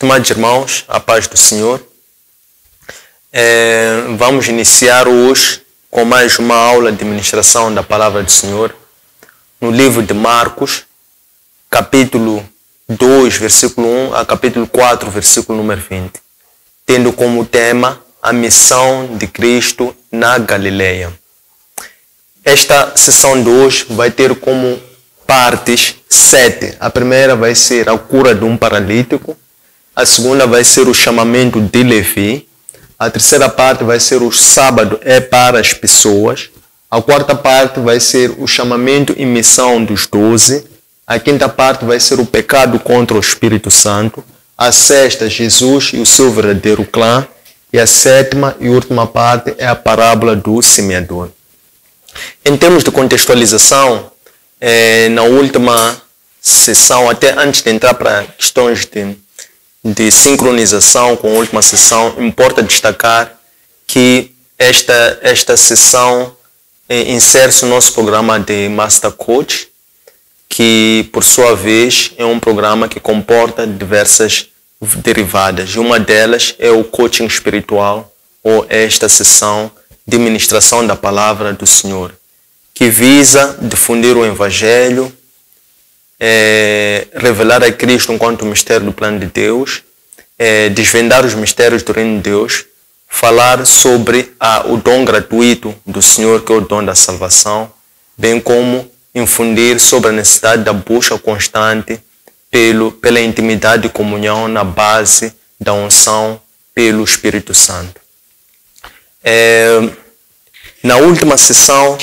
Estimados irmãos, a paz do Senhor. Vamos iniciar hoje com mais uma aula de ministração da Palavra do Senhor no livro de Marcos, capítulo 2, versículo 1 a capítulo 4, versículo número 20, tendo como tema a missão de Cristo na Galileia. Esta sessão de hoje vai ter como partes 7. A primeira vai ser a cura de um paralítico. A segunda vai ser o chamamento de Levi. A terceira parte vai ser o sábado é para as pessoas. A quarta parte vai ser o chamamento e missão dos 12. A quinta parte vai ser o pecado contra o Espírito Santo. A sexta, Jesus e o seu verdadeiro clã. E a sétima e última parte é a parábola do semeador. Em termos de contextualização, na última sessão, até antes de entrar para questões de sincronização com a última sessão, importa destacar que esta sessão insere-se no nosso programa de Master Coach, que por sua vez é um programa que comporta diversas derivadas. E uma delas é o coaching espiritual, ou esta sessão de ministração da Palavra do Senhor, que visa difundir o Evangelho, revelar a Cristo enquanto mistério do plano de Deus, desvendar os mistérios do reino de Deus, falar sobre o dom gratuito do Senhor, que é o dom da salvação, bem como infundir sobre a necessidade da busca constante pela intimidade e comunhão na base da unção pelo Espírito Santo. Na última sessão,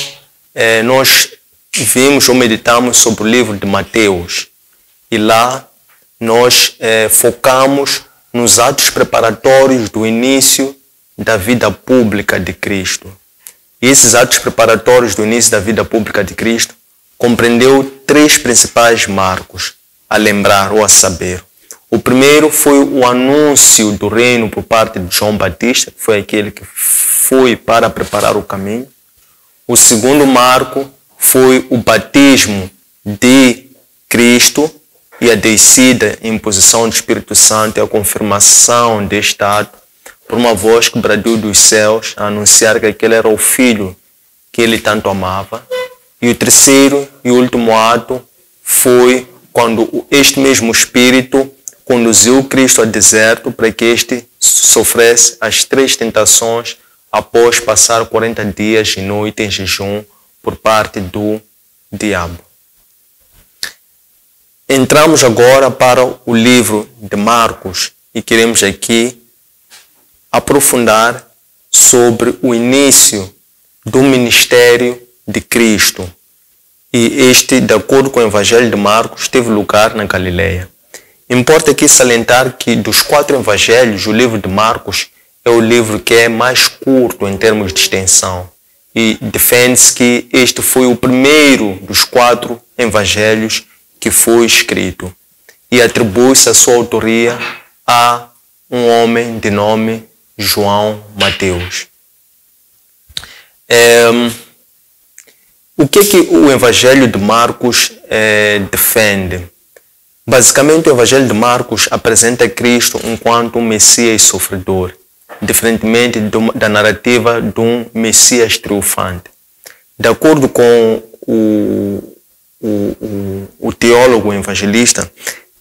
nós vimos ou meditamos sobre o livro de Mateus, e lá nós focamos nos atos preparatórios do início da vida pública de Cristo. E esses atos preparatórios do início da vida pública de Cristo compreendeu 3 principais marcos a lembrar ou a saber. O primeiro foi o anúncio do reino por parte de João Batista, que foi aquele que foi para preparar o caminho. O segundo marco foi o batismo de Cristo e a descida em imposição do Espírito Santo e a confirmação deste ato por uma voz que bradiu dos céus a anunciar que aquele era o Filho que ele tanto amava. E o terceiro e último ato foi quando este mesmo Espírito conduziu Cristo ao deserto para que este sofresse as 3 tentações após passar 40 dias e noites em jejum por parte do diabo. Entramos agora para o livro de Marcos e queremos aqui aprofundar sobre o início do ministério de Cristo. E este, de acordo com o Evangelho de Marcos, teve lugar na Galileia. Importa aqui salientar que dos 4 evangelhos, o livro de Marcos é o livro que é mais curto em termos de extensão. E defende-se que este foi o primeiro dos 4 evangelhos que foi escrito. E atribui-se a sua autoria a um homem de nome João Mateus. O que o Evangelho de Marcos defende? Basicamente, o Evangelho de Marcos apresenta Cristo enquanto um Messias sofredor, diferentemente da narrativa de um Messias triunfante. De acordo com o teólogo evangelista,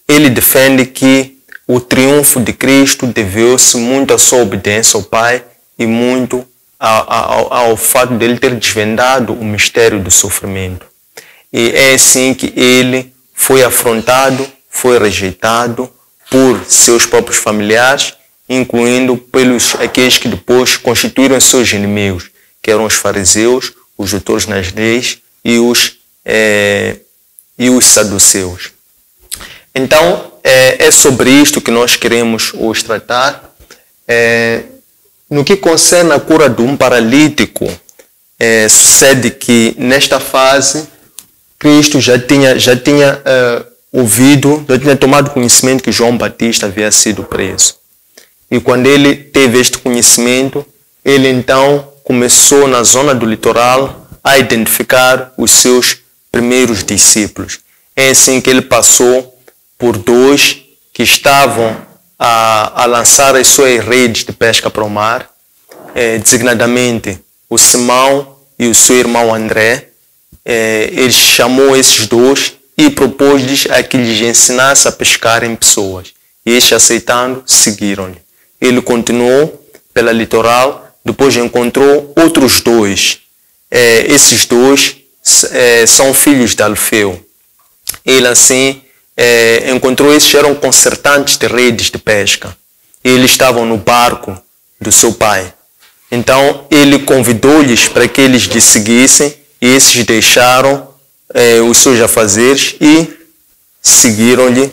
ele defende que o triunfo de Cristo deveu-se muito à sua obediência ao Pai e muito ao fato de ele ter desvendado o mistério do sofrimento. E é assim que ele foi afrontado, foi rejeitado por seus próprios familiares, incluindo pelos aqueles que depois constituíram seus inimigos, que eram os fariseus, os doutores nas leis e os saduceus. Então, é sobre isto que nós queremos hoje tratar. No que concerne a cura de um paralítico, sucede que nesta fase Cristo já tinha tomado conhecimento que João Batista havia sido preso. E quando ele teve este conhecimento, ele então começou na zona do litoral a identificar os seus primeiros discípulos. É assim que ele passou por 2 que estavam a lançar as suas redes de pesca para o mar, designadamente o Simão e o seu irmão André. Ele chamou esses dois e propôs-lhes a que lhes ensinasse a pescarem pessoas. E estes, aceitando, seguiram-lhe. Ele continuou pela litoral, depois encontrou outros dois. Esses dois são filhos de Alfeu. Ele assim encontrou esses, eram consertantes de redes de pesca. Eles estavam no barco do seu pai. Então ele convidou-lhes para que eles lhe seguissem, e esses deixaram os seus afazeres e seguiram-lhe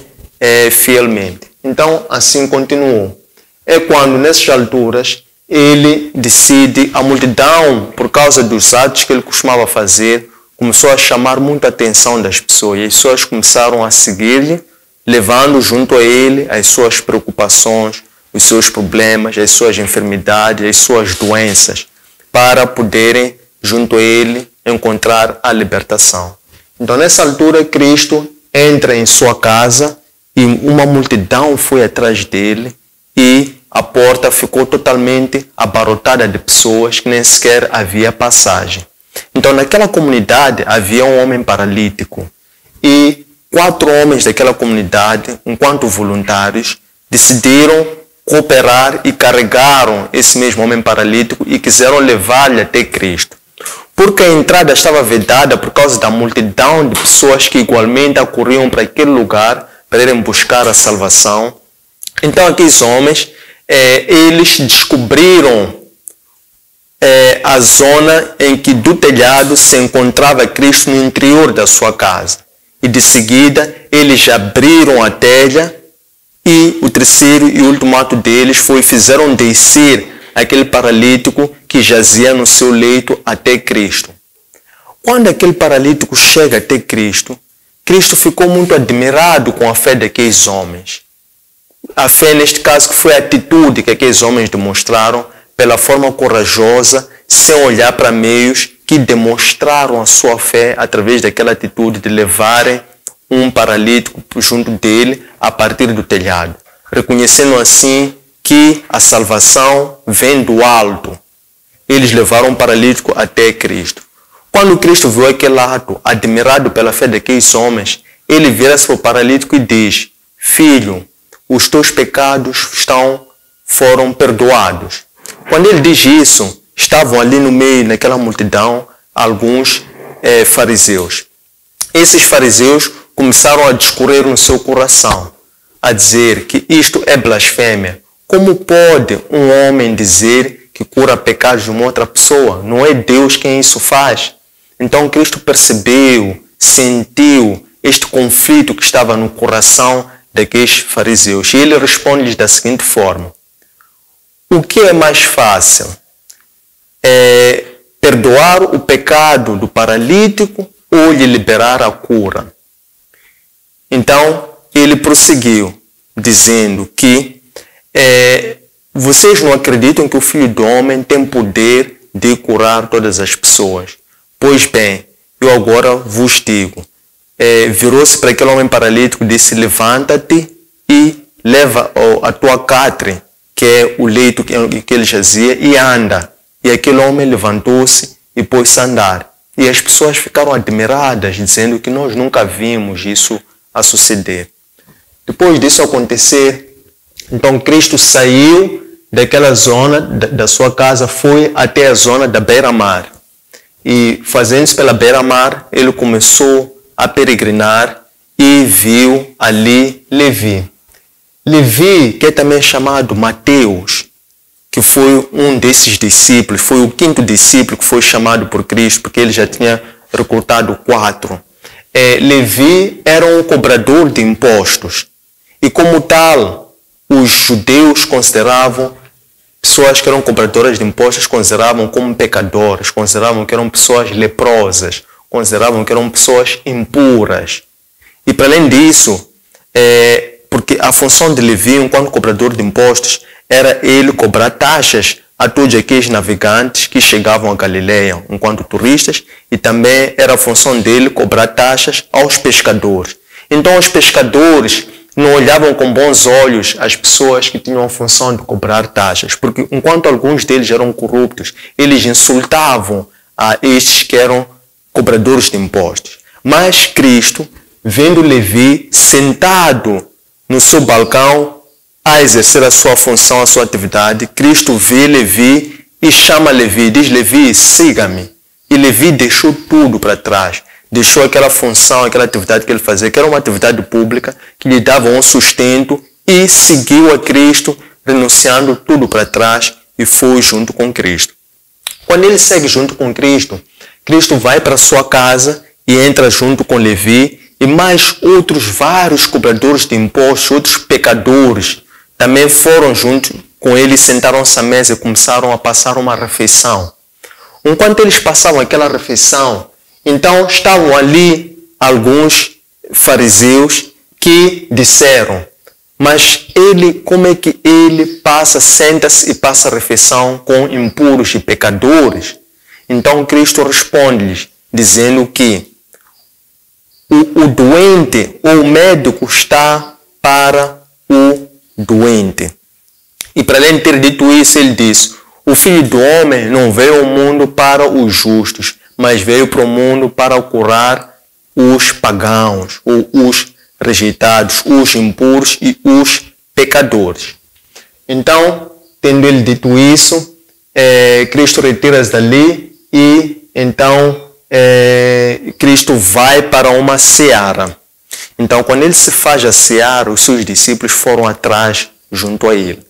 fielmente. Então assim continuou. É quando nessas alturas ele decide, a multidão, por causa dos atos que ele costumava fazer, começou a chamar muita atenção das pessoas, e as pessoas começaram a seguir-lhe, levando junto a ele as suas preocupações, os seus problemas, as suas enfermidades, as suas doenças, para poderem, junto a ele, encontrar a libertação. Então, nessa altura, Cristo entra em sua casa e uma multidão foi atrás dele e a porta ficou totalmente abarrotada de pessoas que nem sequer havia passagem. Então, naquela comunidade havia um homem paralítico e 4 homens daquela comunidade, enquanto voluntários, decidiram cooperar e carregaram esse mesmo homem paralítico e quiseram levar-lhe até Cristo. Porque a entrada estava vedada por causa da multidão de pessoas que igualmente acorriam para aquele lugar para irem buscar a salvação. Então, aqueles homens, eles descobriram a zona em que do telhado se encontrava Cristo no interior da sua casa. E de seguida, eles abriram a telha e o terceiro e último ato deles foi fizeram descer aquele paralítico que jazia no seu leito até Cristo. Quando aquele paralítico chega até Cristo, Cristo ficou muito admirado com a fé daqueles homens. A fé, neste caso, que foi a atitude que aqueles homens demonstraram pela forma corajosa, sem olhar para meios, que demonstraram a sua fé através daquela atitude de levarem um paralítico junto dele a partir do telhado, reconhecendo assim que a salvação vem do alto. Eles levaram o paralítico até Cristo. Quando Cristo viu aquele ato, admirado pela fé daqueles homens, ele vira-se para o paralítico e diz: Filho, os teus pecados foram perdoados. Quando ele diz isso, estavam ali no meio, naquela multidão, alguns fariseus. Esses fariseus começaram a discorrer no seu coração, a dizer que isto é blasfêmia. Como pode um homem dizer que cura pecados de uma outra pessoa? Não é Deus quem isso faz. Então Cristo percebeu, sentiu este conflito que estava no coração daqueles fariseus. E ele responde-lhes da seguinte forma: o que é mais fácil? É perdoar o pecado do paralítico ou lhe liberar a cura? Então ele prosseguiu, dizendo que vocês não acreditam que o Filho do Homem tem poder de curar todas as pessoas? Pois bem, eu agora vos digo. Virou-se para aquele homem paralítico e disse: levanta-te e leva a tua catre, que é o leito que ele jazia, e anda. E aquele homem levantou-se e pôs-se a andar. E as pessoas ficaram admiradas, dizendo que nós nunca vimos isso a suceder. Depois disso acontecer, então Cristo saiu daquela zona da sua casa, foi até a zona da beira-mar. E fazendo-se pela beira-mar, ele começou a peregrinar e viu ali Levi. Levi, que é também chamado Mateus, que foi um desses discípulos, foi o 5º discípulo que foi chamado por Cristo, porque ele já tinha recrutado 4. Levi era um cobrador de impostos. E como tal, os judeus consideravam pessoas que eram cobradoras de impostos, consideravam como pecadores, consideravam que eram pessoas leprosas, consideravam que eram pessoas impuras. E para além disso, porque a função de Levi, enquanto cobrador de impostos, era ele cobrar taxas a todos aqueles navegantes que chegavam a Galileia enquanto turistas, e também era a função dele cobrar taxas aos pescadores. Então os pescadores não olhavam com bons olhos as pessoas que tinham a função de cobrar taxas, porque enquanto alguns deles eram corruptos, eles insultavam a estes que eram cobradores de impostos. Mas Cristo, vendo Levi sentado no seu balcão a exercer a sua função, a sua atividade, Cristo vê Levi e chama Levi, diz: Levi, siga-me. E Levi deixou tudo para trás. Deixou aquela função, aquela atividade que ele fazia, que era uma atividade pública, que lhe dava um sustento, e seguiu a Cristo, renunciando tudo para trás, e foi junto com Cristo. Quando ele segue junto com Cristo, Cristo vai para sua casa e entra junto com Levi, e mais outros vários cobradores de impostos, outros pecadores, também foram junto com ele, sentaram-se à mesa e começaram a passar uma refeição. Enquanto eles passavam aquela refeição, então estavam ali alguns fariseus que disseram: mas ele, como é que ele senta-se e passa a refeição com impuros e pecadores? Então Cristo responde-lhes, dizendo que o doente, ou o médico, está para o doente. E para além de ter dito isso, ele disse: o Filho do Homem não veio ao mundo para os justos, mas veio para o mundo para curar os pagãos, ou os rejeitados, os impuros e os pecadores. Então, tendo ele dito isso, Cristo retira-se dali e então Cristo vai para uma seara. Então, quando ele se faz a seara, os seus discípulos foram atrás junto a ele.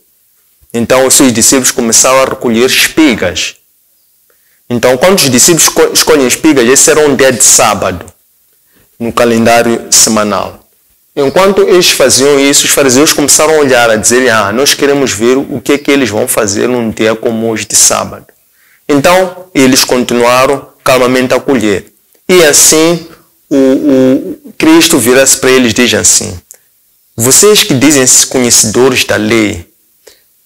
Então, os seus discípulos começaram a recolher espigas. Então, quando os discípulos escolhem espigas, esse era um dia de sábado, no calendário semanal. Enquanto eles faziam isso, os fariseus começaram a olhar, a dizer: nós queremos ver o que é que eles vão fazer num dia como hoje de sábado. Então, eles continuaram calmamente a colher. E assim, o Cristo vira-se para eles e diz assim: vocês que dizem-se conhecedores da lei,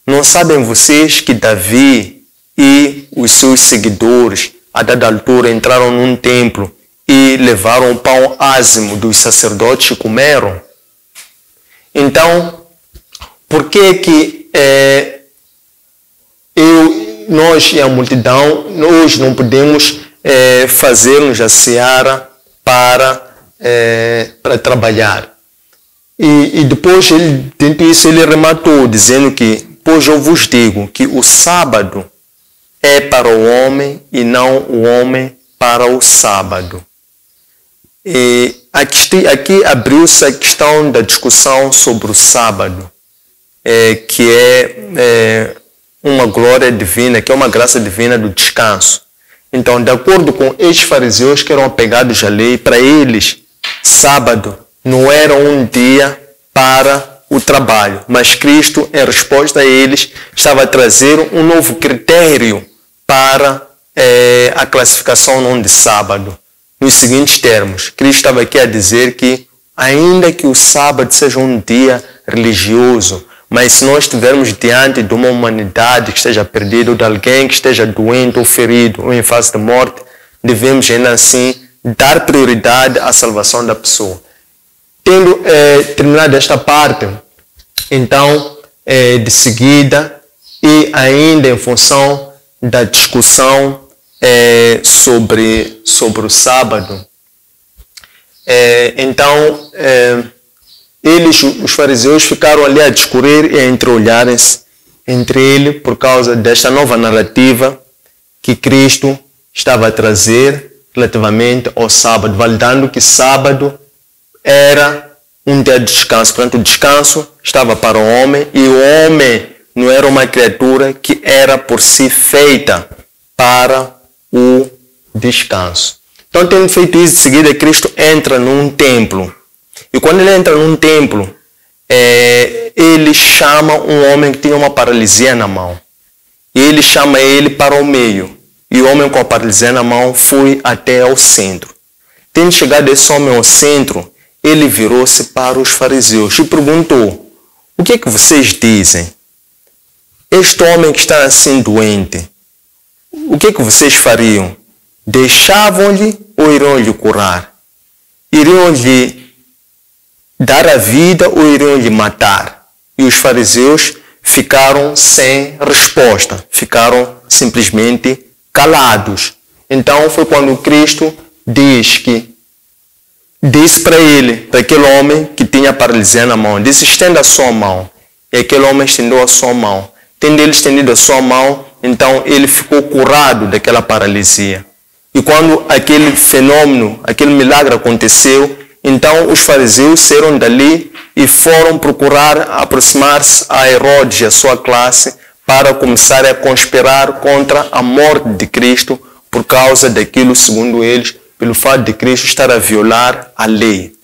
não sabem vocês que Davi e os seus seguidores, a dada altura, entraram num templo e levaram o pão ázimo dos sacerdotes e comeram? Então, por que nós e a multidão, nós não podemos fazer-nos a seara para trabalhar? E depois, dentro disso, ele rematou, dizendo que: pois eu vos digo que o sábado é para o homem e não o homem para o sábado. E aqui abriu-se a questão da discussão sobre o sábado, que é uma glória divina, que é uma graça divina do descanso. Então, de acordo com estes fariseus que eram apegados à lei, para eles, sábado não era um dia para o trabalho, mas Cristo, em resposta a eles, estava a trazer um novo critério para a classificação não de sábado. Nos seguintes termos, Cristo estava aqui a dizer que, ainda que o sábado seja um dia religioso, mas se nós estivermos diante de uma humanidade que esteja perdida, ou de alguém que esteja doente ou ferido, ou em fase de morte, devemos ainda assim dar prioridade à salvação da pessoa. Tendo terminado esta parte, então, de seguida, e ainda em função da discussão sobre o sábado, então, os fariseus ficaram ali a discorrer e a entreolharem-se entre ele por causa desta nova narrativa que Cristo estava a trazer relativamente ao sábado, validando que sábado era um dia de descanso. Portanto, o descanso estava para o homem, e o homem não era uma criatura que era por si feita para o descanso. Então, tendo feito isso, de seguida, Cristo entra num templo. E quando ele entra num templo, ele chama um homem que tinha uma paralisia na mão. E ele chama ele para o meio. E o homem com a paralisia na mão foi até ao centro. Tendo chegado esse homem ao centro, ele virou-se para os fariseus e perguntou: o que é que vocês dizem? Este homem que está assim doente, o que é que vocês fariam? Deixavam-lhe ou iriam-lhe curar? Iriam-lhe dar a vida ou iriam lhe matar? E os fariseus ficaram sem resposta, ficaram simplesmente calados. Então foi quando Cristo disse para ele, para aquele homem que tinha paralisia na mão, disse: estenda a sua mão. E aquele homem estendeu a sua mão. Tendo ele estendido a sua mão, então ele ficou curado daquela paralisia. E quando aquele fenômeno, aquele milagre aconteceu, então os fariseus saíram dali e foram procurar aproximar-se a Herodes e a sua classe para começar a conspirar contra a morte de Cristo por causa daquilo, segundo eles, pelo fato de Cristo estar a violar a lei.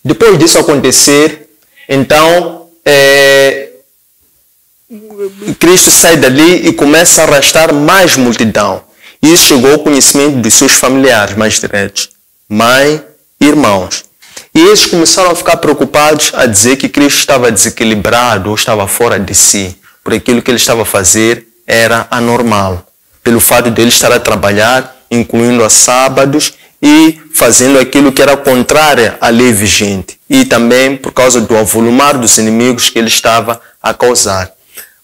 Depois disso acontecer, então, Cristo sai dali e começa a arrastar mais multidão. Isso chegou ao conhecimento dos seus familiares mais diretos, mãe e irmãos. E eles começaram a ficar preocupados a dizer que Cristo estava desequilibrado ou estava fora de si, por aquilo que ele estava a fazer era anormal, pelo fato de ele estar a trabalhar, incluindo a sábados e fazendo aquilo que era contrário à lei vigente, e também por causa do avolumar dos inimigos que ele estava a causar.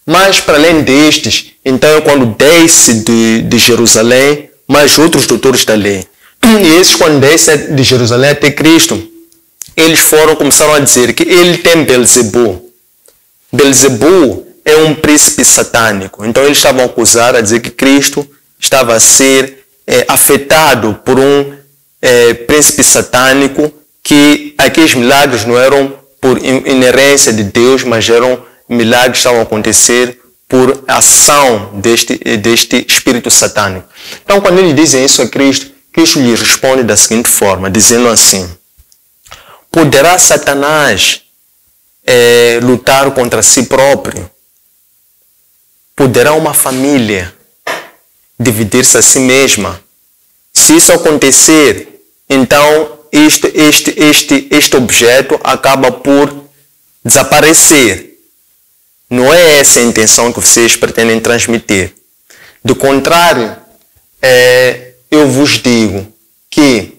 Mas, para além destes, então, quando desce de Jerusalém, mais outros doutores da lei. E esses, quando descem de Jerusalém até Cristo, eles começaram a dizer que ele tem Belzebu. Belzebu é um príncipe satânico. Então, eles estavam a acusar, a dizer que Cristo estava a ser afetado por um príncipe satânico, que aqueles milagres não eram por inerência de Deus, mas eram milagres que estavam a acontecer por ação deste espírito satânico. Então, quando eles dizem isso a Cristo, Cristo lhe responde da seguinte forma, dizendo assim: poderá Satanás lutar contra si próprio? Poderá uma família dividir-se a si mesma? Se isso acontecer, então este objeto acaba por desaparecer. Não é essa a intenção que vocês pretendem transmitir. Do contrário, eu vos digo que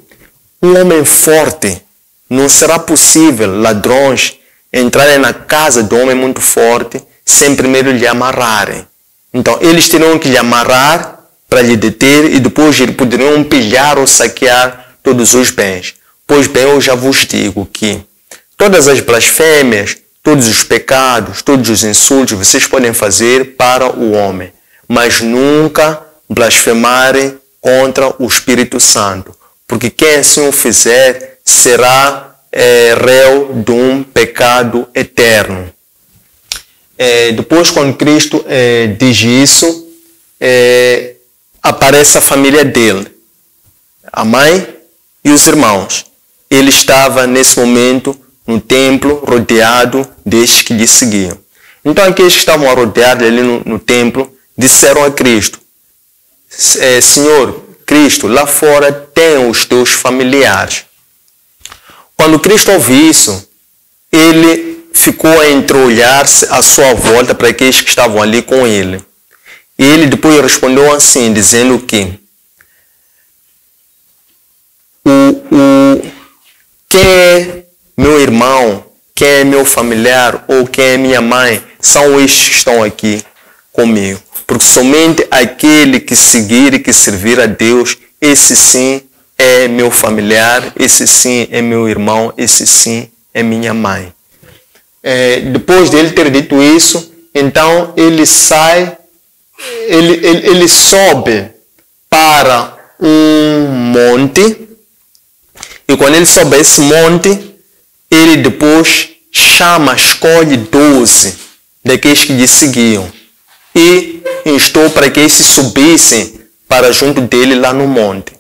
um homem forte, não será possível ladrões entrarem na casa de um homem muito forte sem primeiro lhe amarrarem. Então, eles terão que lhe amarrar para lhe deter e depois eles poderiam pilhar ou saquear todos os bens. Pois bem, eu já vos digo que todas as blasfêmias, todos os pecados, todos os insultos vocês podem fazer para o homem, mas nunca blasfemarem contra o Espírito Santo, porque quem assim o fizer será réu de um pecado eterno. Depois, quando Cristo diz isso, aparece a família dele, a mãe e os irmãos. Ele estava nesse momento no templo, rodeado destes que lhe seguiam. Então, aqueles que estavam a rodear ali no templo disseram a Cristo: Senhor, Cristo, lá fora tem os teus familiares. Quando Cristo ouviu isso, ele ficou a entreolhar-se à sua volta para aqueles que estavam ali com ele. E ele depois respondeu assim, dizendo que quem é meu irmão, quem é meu familiar ou quem é minha mãe, são estes que estão aqui comigo. Porque somente aquele que seguir e que servir a Deus, esse sim é meu familiar, esse sim é meu irmão, esse sim é minha mãe. Depois dele ter dito isso, então ele sai, ele sobe para um monte, e quando ele sobe esse monte, ele depois escolhe 12 daqueles que lhe seguiam e instou para que eles subissem para junto dele lá no monte.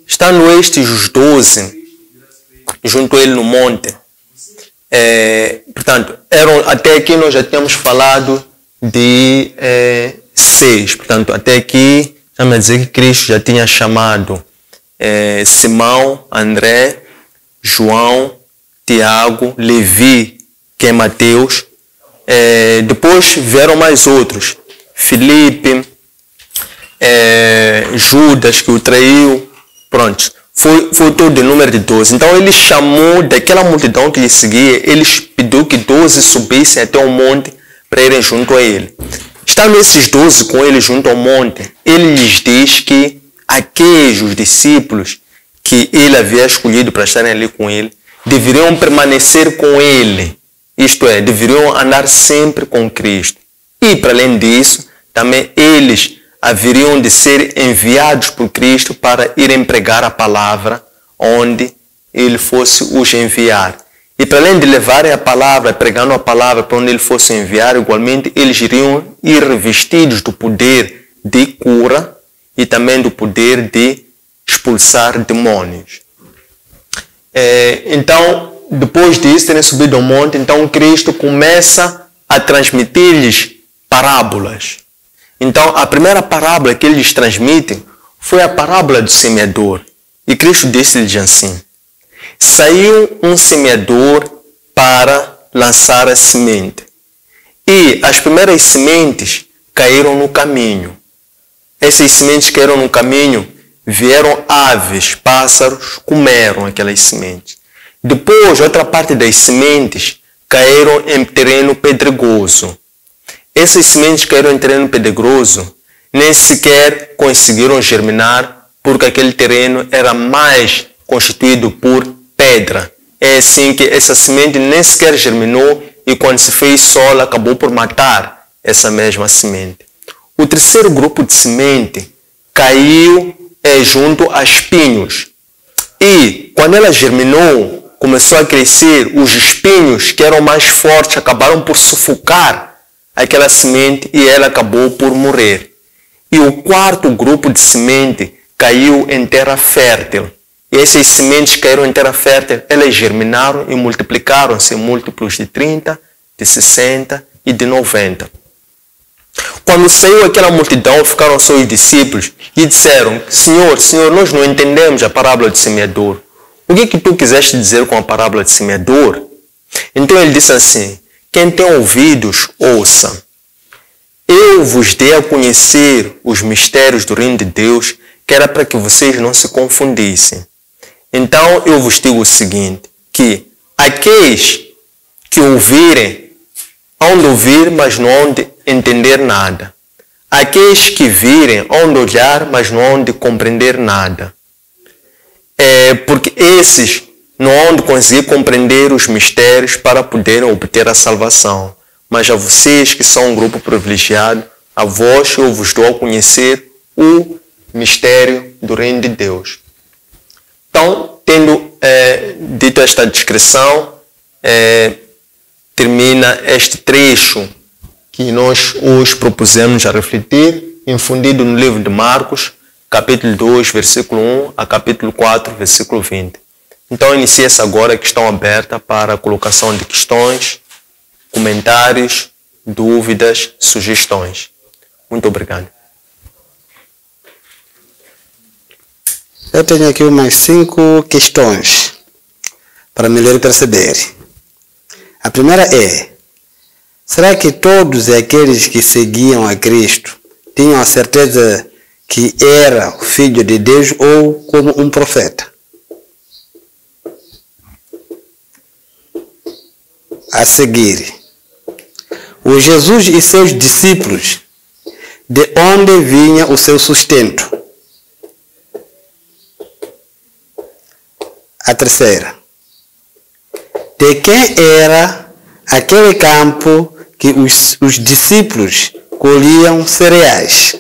Estando estes os 12 junto a ele no monte, portanto, até aqui nós já tínhamos falado de 6. Portanto, até aqui, estamos a dizer que Cristo já tinha chamado Simão, André, João, Tiago, Levi, que é Mateus. Depois vieram mais outros, Filipe, Judas, que o traiu. Pronto, foi todo o número de 12. Então ele chamou daquela multidão que lhe seguia, ele pediu que 12 subissem até o monte para irem junto a ele. Estando esses 12 com ele junto ao monte, ele lhes diz que aqueles os discípulos que ele havia escolhido para estarem ali com ele, deveriam permanecer com ele, isto é, deveriam andar sempre com Cristo. E, para além disso, também eles haveriam de ser enviados por Cristo para irem pregar a palavra onde ele fosse os enviar. E para além de levarem a palavra, pregando a palavra para onde ele fosse enviar, igualmente eles iriam ir revestidos do poder de cura e também do poder de expulsar demônios. Então, depois disso, terem subido ao monte, então Cristo começa a transmitir-lhes parábolas. Então, a primeira parábola que ele lhes transmite foi a parábola do semeador. E Cristo disse-lhes assim: saiu um semeador para lançar a semente. E as primeiras sementes caíram no caminho. Essas sementes caíram no caminho, vieram aves, pássaros, comeram aquelas sementes. Depois, outra parte das sementes caíram em terreno pedregoso. Essas sementes caíram em terreno pedregoso, nem sequer conseguiram germinar, porque aquele terreno era mais constituído por pedra. É assim que essa semente nem sequer germinou e quando se fez sol acabou por matar essa mesma semente. O terceiro grupo de semente caiu junto a espinhos. E quando ela germinou, começou a crescer, os espinhos que eram mais fortes acabaram por sufocar aquela semente e ela acabou por morrer. E o quarto grupo de semente caiu em terra fértil. E essas sementes caíram em terra fértil, elas germinaram e multiplicaram-se em múltiplos de 30, de 60 e de 90. Quando saiu aquela multidão, ficaram só os discípulos e disseram: Senhor, Senhor, nós não entendemos a parábola do semeador. O que é que tu quiseste dizer com a parábola do semeador? Então ele disse assim: quem tem ouvidos, ouça. Eu vos dei a conhecer os mistérios do reino de Deus, que era para que vocês não se confundissem. Então eu vos digo o seguinte, que aqueles que ouvirem, hão de ouvir, mas não hão de entender nada. Aqueles que virem, hão de olhar, mas não hão de compreender nada. Porque esses não hão de conseguir compreender os mistérios para poderem obter a salvação. Mas a vocês que são um grupo privilegiado, a vós eu vos dou a conhecer o mistério do reino de Deus. Então, tendo dito esta descrição, termina este trecho que nós hoje propusemos a refletir, infundido no livro de Marcos, capítulo 2, versículo 1 a capítulo 4, versículo 20. Então, inicia-se agora a questão aberta para a colocação de questões, comentários, dúvidas, sugestões. Muito obrigado. Eu tenho aqui umas 5 questões para melhor perceber. A primeira é: será que todos aqueles que seguiam a Cristo tinham a certeza que era o Filho de Deus ou como um profeta? A seguir, o Jesus e seus discípulos, de onde vinha o seu sustento? A terceira, de quem era aquele campo que os discípulos colhiam cereais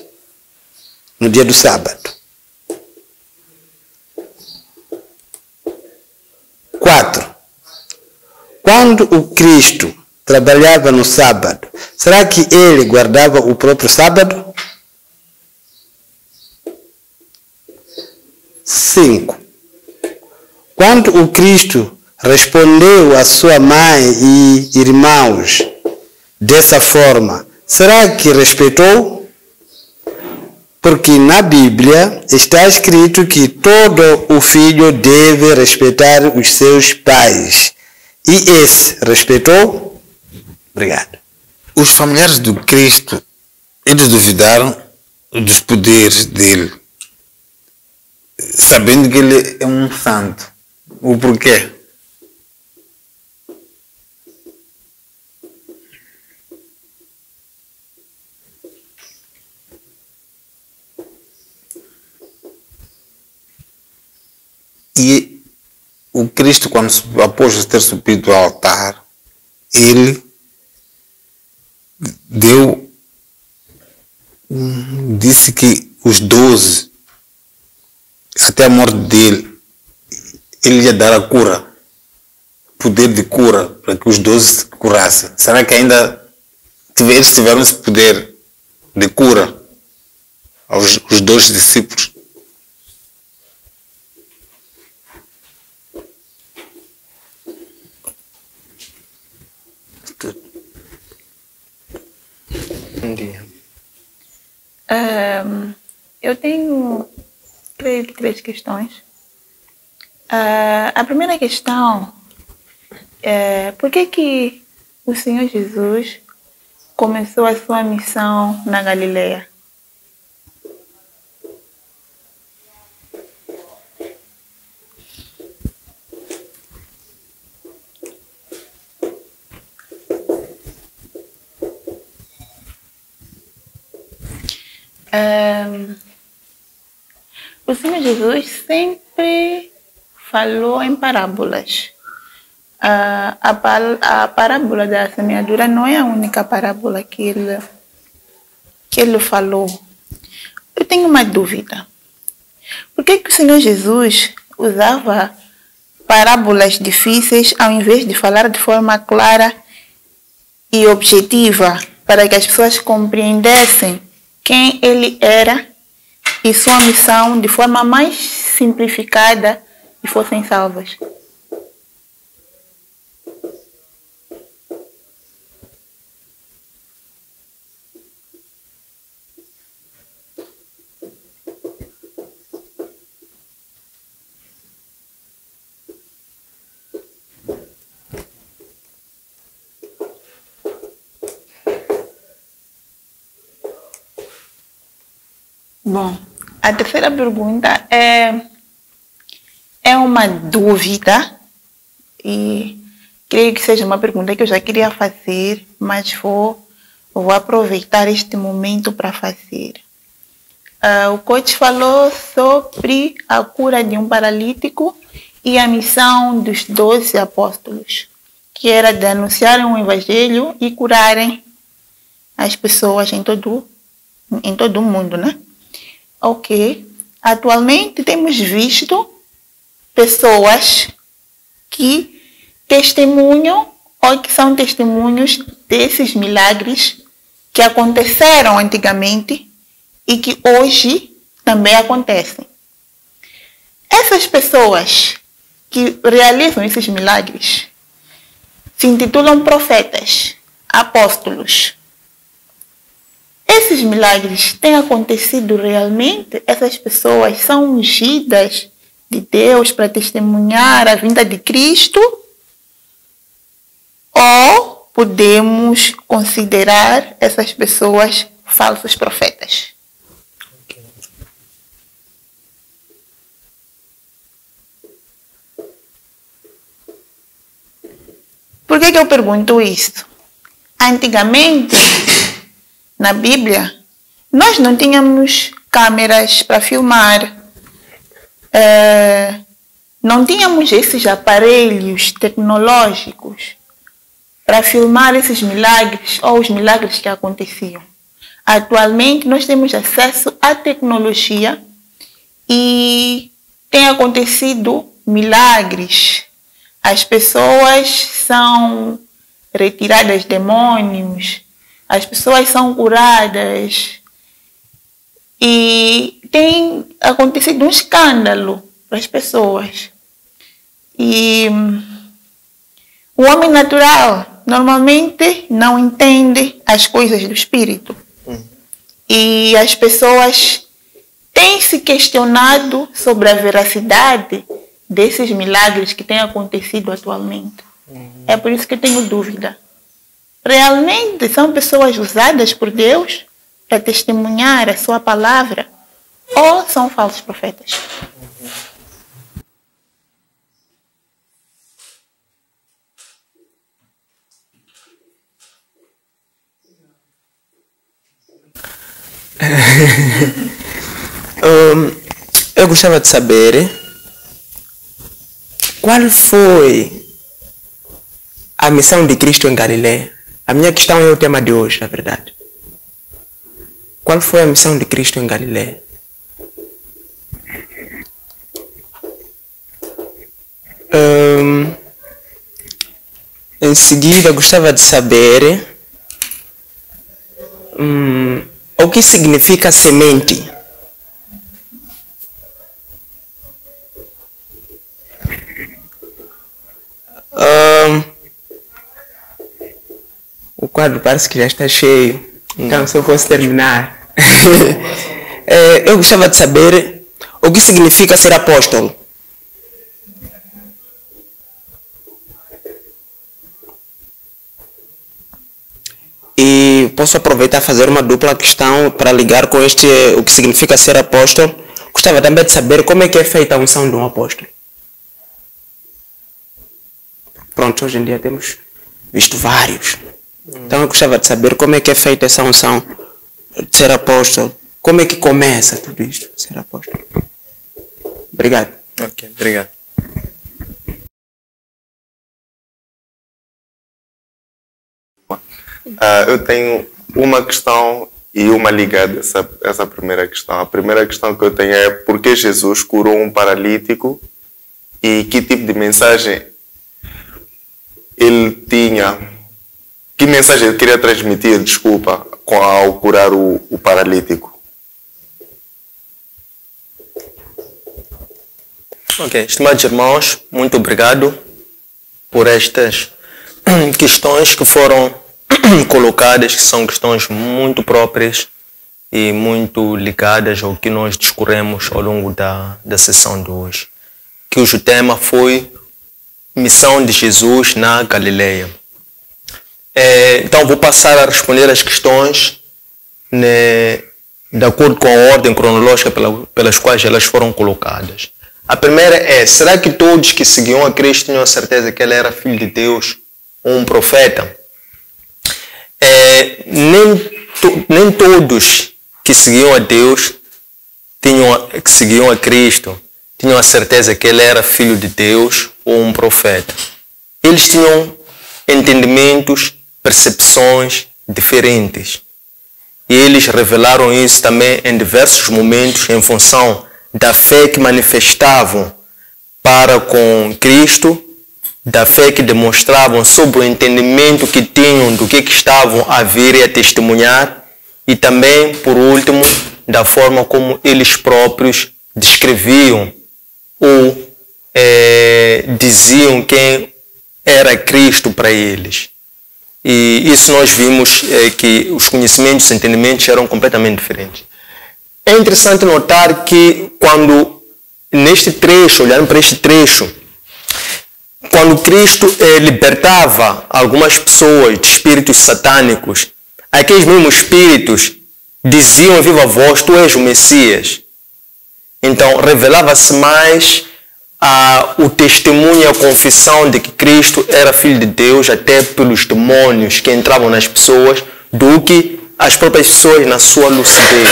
no dia do sábado? 4. Quando o Cristo trabalhava no sábado, será que ele guardava o próprio sábado? 5. Quando o Cristo respondeu à sua mãe e irmãos dessa forma, será que respeitou? Porque na Bíblia está escrito que todo o filho deve respeitar os seus pais. E esse respeitou? Obrigado. Os familiares do Cristo, eles duvidaram dos poderes dele. sabendo que ele é um santo. O porquê? E o Cristo, quando após ter subido ao altar, ele disse que os 12, até a morte dele, ele ia dar a cura, poder de cura, para que os 12 curassem. Será que ainda eles tiveram esse poder de cura os 12 discípulos? Eu tenho, creio que 3 questões. A primeira questão é por que o Senhor Jesus começou a sua missão na Galileia? O Senhor Jesus sempre falou em parábolas. A parábola da semeadura não é a única parábola que ele falou. Eu tenho uma dúvida. Por que o Senhor Jesus usava parábolas difíceis ao invés de falar de forma clara e objetiva para que as pessoas compreendessem quem ele era e sua missão de forma mais simplificada e fossem salvas? Bom, a terceira pergunta é uma dúvida e creio que seja uma pergunta que eu já queria fazer, mas vou aproveitar este momento para fazer. O coach falou sobre a cura de um paralítico e a missão dos 12 apóstolos, que era de anunciarem o evangelho e curarem as pessoas em todo o mundo, né? Ok. Atualmente temos visto pessoas que testemunham ou que são testemunhos desses milagres que aconteceram antigamente e que hoje também acontecem. Essas pessoas que realizam esses milagres se intitulam profetas, apóstolos. Esses milagres têm acontecido realmente? Essas pessoas são ungidas de Deus para testemunhar a vinda de Cristo? Ou podemos considerar essas pessoas falsos profetas? Por que eu pergunto isso? Antigamente, na Bíblia, nós não tínhamos câmeras para filmar, não tínhamos esses aparelhos tecnológicos para filmar esses milagres ou os milagres que aconteciam. Atualmente, nós temos acesso à tecnologia e tem acontecido milagres. As pessoas são retiradas de demônios, as pessoas são curadas e tem acontecido um escândalo para as pessoas. E o homem natural normalmente não entende as coisas do espírito. E as pessoas têm se questionado sobre a veracidade desses milagres que têm acontecido atualmente. É por isso que eu tenho dúvida. Realmente são pessoas usadas por Deus para testemunhar a sua palavra? ou são falsos profetas. Eu gostava de saber qual foi a missão de Cristo em Galileia. A minha questão é o tema de hoje, na verdade. Qual foi a missão de Cristo em Galileia? Em seguida, gostava de saber o que significa semente. O quadro parece que já está cheio, então só posso terminar. Eu gostava de saber o que significa ser apóstolo. E posso aproveitar e fazer uma dupla questão para ligar com este, o que significa ser apóstolo. Gostava também de saber como é que é feita a unção de um apóstolo. Pronto, hoje em dia temos visto vários. Então eu gostava de saber como é que é feita essa unção de ser apóstolo. Como é que começa tudo isto, ser apóstolo. Obrigado. Ok, obrigado. Eu tenho uma questão e uma ligada a essa primeira questão. A primeira questão que eu tenho é por que Jesus curou um paralítico e que tipo de mensagem ele tinha, que mensagem ele queria transmitir, desculpa, ao curar o paralítico. Ok, estimados irmãos, muito obrigado por estas questões que foram colocadas, que são questões muito próprias e muito ligadas ao que nós discorremos ao longo da sessão de hoje, cujo tema foi Missão de Jesus na Galileia. Então vou passar a responder as questões de acordo com a ordem cronológica pelas quais elas foram colocadas. A primeira é: será que todos que seguiam a Cristo tinham a certeza que ele era filho de Deus ou um profeta? Nem todos que seguiam a Deus, que seguiam a Cristo, tinham a certeza que ele era filho de Deus ou um profeta. Eles tinham entendimentos, percepções diferentes. E eles revelaram isso também em diversos momentos em função da fé que manifestavam para com Cristo, da fé que demonstravam sobre o entendimento que tinham do que estavam a vir e a testemunhar, e também, por último, da forma como eles próprios descreviam ou diziam quem era Cristo para eles. E isso nós vimos que os conhecimentos, os entendimentos eram completamente diferentes. É interessante notar que quando, neste trecho, olhando para este trecho, quando Cristo libertava algumas pessoas de espíritos satânicos, aqueles mesmos espíritos diziam em viva voz: tu és o Messias. Então revelava-se mais o testemunho e a confissão de que Cristo era filho de Deus, até pelos demônios que entravam nas pessoas, do que as próprias pessoas na sua lucidez.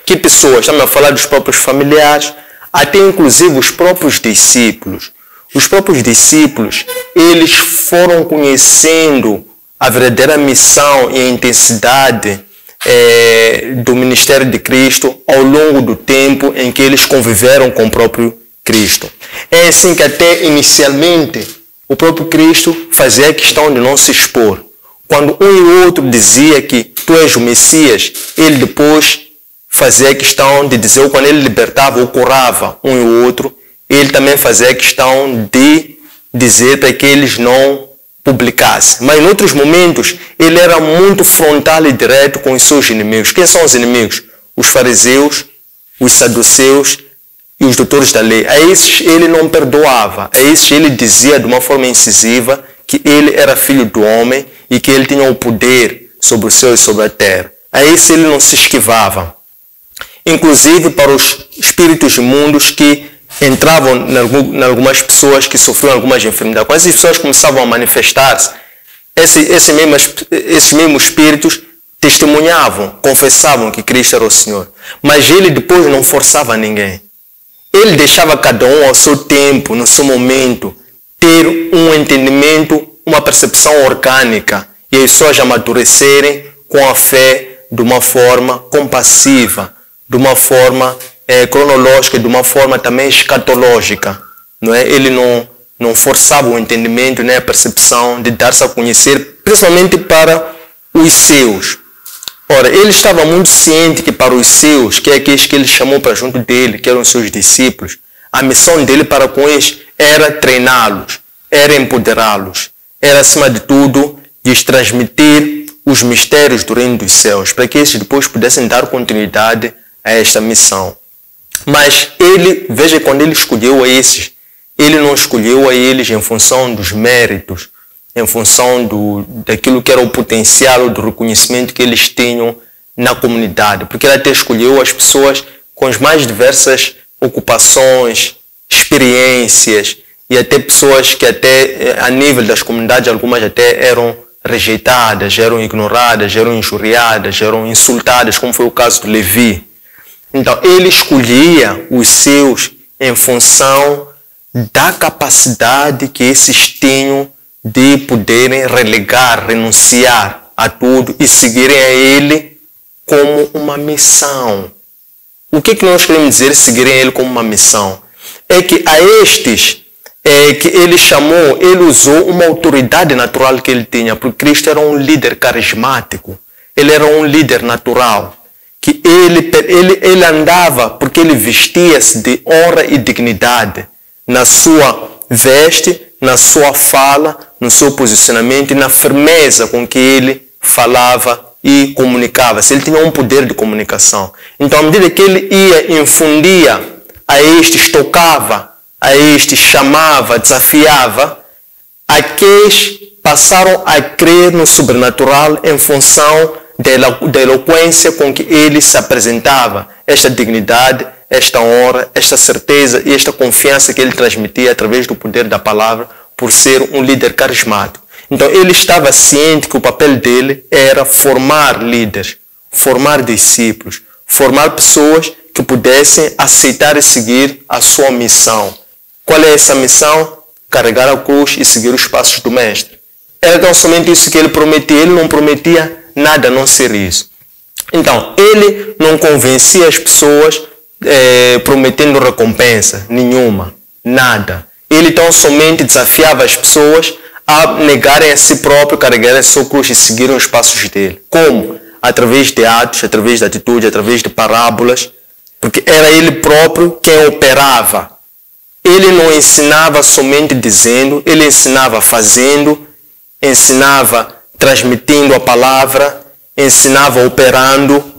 Que pessoas? Estamos a falar dos próprios familiares, até inclusive os próprios discípulos. Os próprios discípulos, eles foram conhecendo a verdadeira missão e a intensidade do ministério de Cristo ao longo do tempo em que eles conviveram com o próprio Cristo. É assim que até inicialmente o próprio Cristo fazia questão de não se expor. Quando um e outro dizia que tu és o Messias, ele depois fazia questão de dizer, ou quando ele libertava ou curava um e outro, ele também fazia questão de dizer para que eles não publicassem. Mas em outros momentos, ele era muito frontal e direto com os seus inimigos. Quem são os inimigos? Os fariseus, os saduceus e os doutores da lei. A esses ele não perdoava. A esses ele dizia de uma forma incisiva que ele era filho do homem e que ele tinha o poder sobre o céu e sobre a terra. A esses ele não se esquivava. inclusive para os espíritos imundos que entravam em algumas pessoas que sofriam algumas enfermidades. Quando essas pessoas começavam a manifestar-se, esses mesmos espíritos testemunhavam, confessavam que Cristo era o Senhor. Mas ele depois não forçava ninguém. Ele deixava cada um ao seu tempo, no seu momento, ter um entendimento, uma percepção orgânica e as pessoas amadurecerem com a fé de uma forma compassiva, de uma forma cronológica, de uma forma também escatológica. Não é? Ele não forçava o entendimento, nem a percepção de dar-se a conhecer, principalmente para os seus. Ora, ele estava muito ciente que para os seus, que é aqueles que ele chamou para junto dele, que eram seus discípulos, a missão dele para com eles era treiná-los, era empoderá-los, era acima de tudo lhes transmitir os mistérios do reino dos céus, para que eles depois pudessem dar continuidade a esta missão. Mas ele, veja, quando ele escolheu a esses, ele não escolheu a eles em função dos méritos, em função daquilo que era o potencial, do reconhecimento que eles tinham na comunidade, porque ele até escolheu as pessoas com as mais diversas ocupações, experiências, e até pessoas que até a nível das comunidades, algumas até eram rejeitadas, eram ignoradas, eram injuriadas, eram insultadas, como foi o caso de Levi. Então, ele escolhia os seus em função da capacidade que esses tinham de poderem relegar, renunciar a tudo e seguirem a ele como uma missão. O que nós queremos dizer seguirem a ele como uma missão? É que a estes que ele chamou, ele usou uma autoridade natural que ele tinha, porque Cristo era um líder carismático, ele era um líder natural, que ele andava porque ele vestia-se de honra e dignidade na sua veste, na sua fala, no seu posicionamento e na firmeza com que ele falava e comunicava-se. Ele tinha um poder de comunicação. Então, à medida que ele ia, infundia a estes, tocava a estes, chamava, desafiava, aqueles passaram a crer no sobrenatural em função da eloquência com que ele se apresentava, esta dignidade, esta honra, esta certeza e esta confiança que ele transmitia através do poder da palavra, por ser um líder carismático. Então ele estava ciente que o papel dele era formar líderes, formar discípulos, formar pessoas que pudessem aceitar e seguir a sua missão. Qual é essa missão? Carregar a cruz e seguir os passos do Mestre. Era tão somente isso que ele prometia, ele não prometia nada a não ser isso. Então, ele não convencia as pessoas prometendo recompensa nenhuma, nada. Ele tão somente desafiava as pessoas a negarem a si próprio, carregarem a sua cruz e seguirem os passos dele. Como? Através de atos, através de atitude, através de parábolas, porque era ele próprio quem operava. Ele não ensinava somente dizendo, ele ensinava fazendo, ensinava transmitindo a palavra, ensinava operando,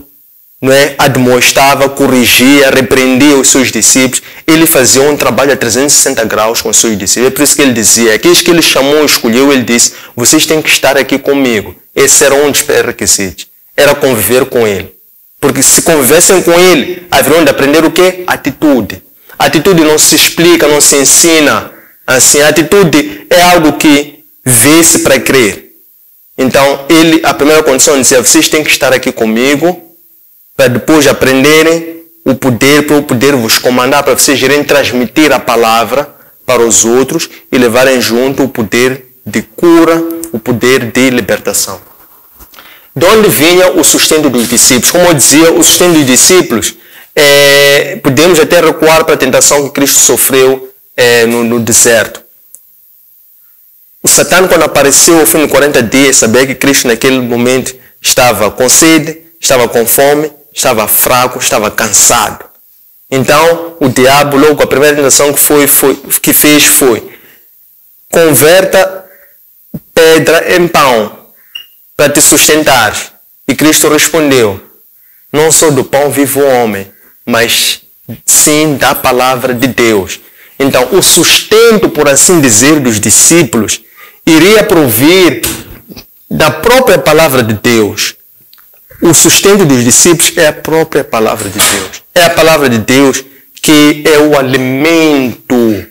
não é? Admoestava, corrigia, repreendia os seus discípulos. Ele fazia um trabalho a 360 graus com os seus discípulos. É por isso que ele dizia, aqueles que ele chamou e escolheu, ele disse, vocês têm que estar aqui comigo. Esse era um dos pré-requisitos. Era conviver com ele. Porque se convivessem com ele, haveriam de aprender o quê? Atitude. Atitude não se explica, não se ensina. Assim, a atitude é algo que vê-se para crer. Então, a primeira condição dizia, vocês têm que estar aqui comigo, para depois aprenderem o poder, para eu poder vos comandar, para vocês irem transmitir a palavra para os outros e levarem junto o poder de cura, o poder de libertação. De onde vinha o sustento dos discípulos? Como eu dizia, o sustento dos discípulos, podemos até recuar para a tentação que Cristo sofreu no deserto. O Satã, quando apareceu ao fim de 40 dias, sabia que Cristo naquele momento estava com sede, estava com fome, estava fraco, estava cansado. Então, o diabo, logo, a primeira tentação que fez foi converta pedra em pão para te sustentar. E Cristo respondeu, não só do pão vive o homem, mas sim da palavra de Deus. Então, o sustento, por assim dizer, dos discípulos iria provir da própria palavra de Deus. o sustento dos discípulos é a própria palavra de Deus. É a palavra de Deus que é o alimento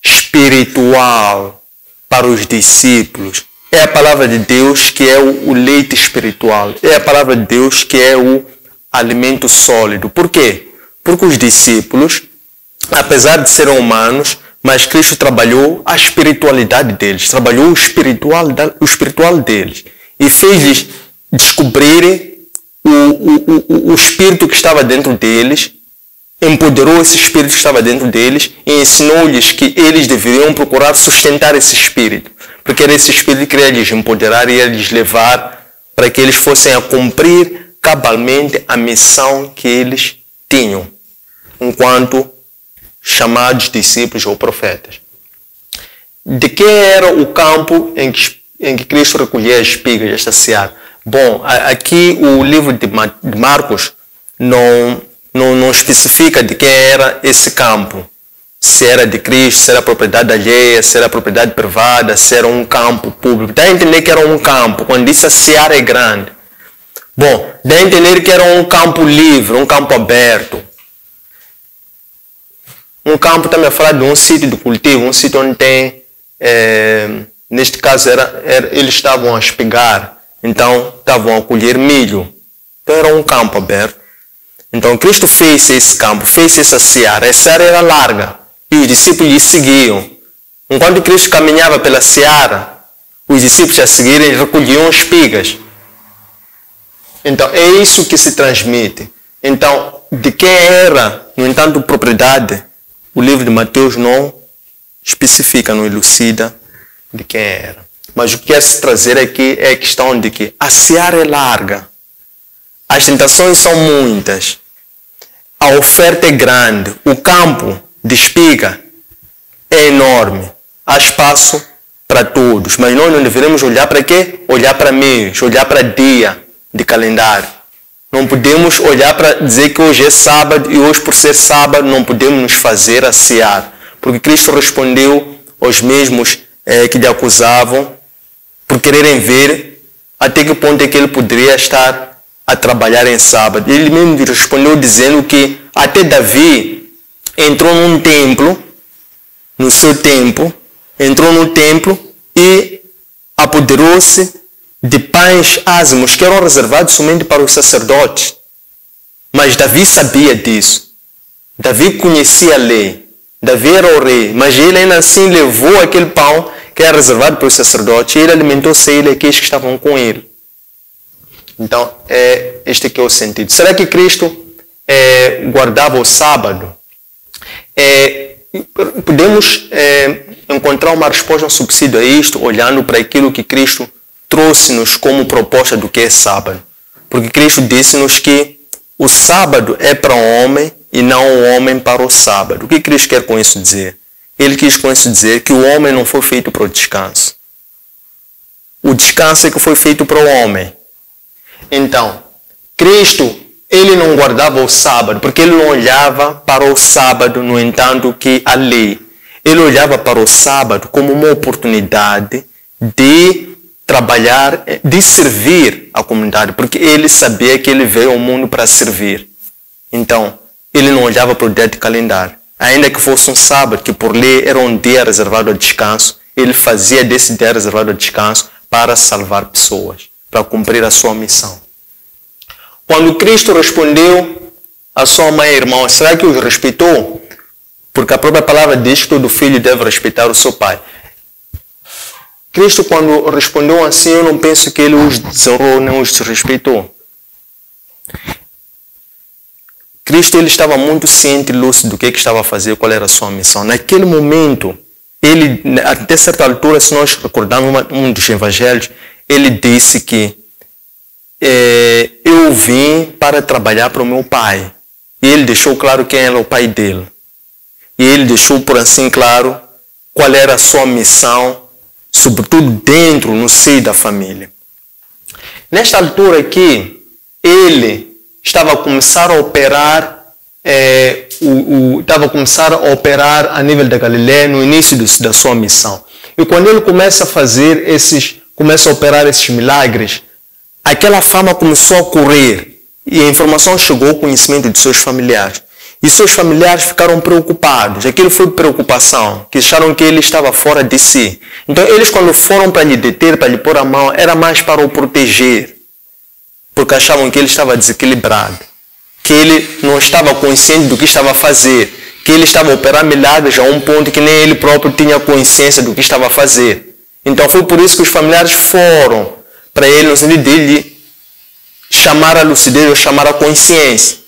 espiritual para os discípulos. É a palavra de Deus que é o leite espiritual. É a palavra de Deus que é o alimento sólido. Por quê? Porque os discípulos, apesar de serem humanos, mas Cristo trabalhou a espiritualidade deles, trabalhou o espiritual deles e fez-lhes descobrirem o espírito que estava dentro deles, empoderou esse espírito que estava dentro deles e ensinou-lhes que eles deveriam procurar sustentar esse espírito, porque era esse espírito que queria lhes empoderar e ia lhes levar para que eles fossem a cumprir cabalmente a missão que eles tinham, enquanto chamados discípulos ou profetas. De que era o campo em que Cristo recolhia as espigas desta seara? Bom, aqui o livro de Marcos não especifica de quem era esse campo. Se era de Cristo, se era propriedade alheia, se era propriedade privada, se era um campo público. Dá a entender que era um campo. Quando diz a seara é grande. Bom, dá a entender que era um campo livre, um campo aberto. Um campo também a falar de um sítio de cultivo, um sítio onde tem, neste caso eles estavam a espigar, então estavam a colher milho. Então era um campo aberto. Então Cristo fez esse campo, fez essa seara. A seara era larga e os discípulos lhe seguiam. Enquanto Cristo caminhava pela seara, os discípulos a seguirem recolhiam espigas. Então é isso que se transmite. Então, de quem era, no entanto, propriedade, o livro de Mateus não especifica, não elucida de quem era. Mas o que quer se trazer aqui é a questão de que a seara é larga, as tentações são muitas, a oferta é grande, o campo de espiga é enorme, há espaço para todos, mas nós não devemos olhar para quê? Olhar para mês, olhar para dia de calendário. Não podemos olhar para dizer que hoje é sábado e hoje, por ser sábado, não podemos nos fazer a seara. Porque Cristo respondeu aos mesmos que lhe acusavam por quererem ver até que ponto é que ele poderia estar a trabalhar em sábado. Ele mesmo respondeu dizendo que até Davi entrou num templo, no seu tempo, entrou no templo e apoderou-se de pães ázimos que eram reservados somente para os sacerdotes. Mas Davi sabia disso. Davi conhecia a lei. Davi era o rei. Mas ele ainda assim levou aquele pão que era reservado para os sacerdotes e ele alimentou-se a ele e aqueles que estavam com ele. Então, este aqui é o sentido. Será que Cristo guardava o sábado? Podemos encontrar uma resposta, um subsídio a isto, olhando para aquilo que Cristo trouxe-nos como proposta do que é sábado. Porque Cristo disse-nos que o sábado é para o homem e não o homem para o sábado. O que Cristo quer com isso dizer? Ele quis com isso dizer que o homem não foi feito para o descanso. O descanso é que foi feito para o homem. Então, Cristo, ele não guardava o sábado, porque ele não olhava para o sábado, no entanto, que a lei. Ele olhava para o sábado como uma oportunidade de trabalhar, de servir a comunidade, porque ele sabia que ele veio ao mundo para servir. Então, ele não olhava para o dia de calendário. Ainda que fosse um sábado, que por lei era um dia reservado ao descanso, ele fazia desse dia reservado ao descanso para salvar pessoas, para cumprir a sua missão. Quando Cristo respondeu à sua mãe e irmão, será que os respeitou? Porque a própria palavra diz que todo filho deve respeitar o seu pai. Cristo, quando respondeu assim, eu não penso que ele os desonrou nem os desrespeitou. Cristo, ele estava muito ciente e lúcido do que estava a fazer, qual era a sua missão. Naquele momento, ele, até certa altura, se nós recordarmos um dos evangelhos, ele disse que eu vim para trabalhar para o meu pai. E ele deixou claro quem era o pai dele. E ele deixou por assim claro qual era a sua missão, sobretudo dentro, no seio da família. Nesta altura aqui, ele estava a começar a operar, a nível da Galileia no início da sua missão. E quando ele começa a operar esses milagres, a aquela fama começou a correr e a informação chegou ao conhecimento de seus familiares. E seus familiares ficaram preocupados. Aquilo foi preocupação, que acharam que ele estava fora de si. Então eles, quando foram para lhe deter, para lhe pôr a mão, era mais para o proteger. Porque achavam que ele estava desequilibrado. Que ele não estava consciente do que estava a fazer. Que ele estava a operar milagres a um ponto que nem ele próprio tinha consciência do que estava a fazer. Então foi por isso que os familiares foram para ele, no sentido de lhe chamar a lucidez ou chamar a consciência.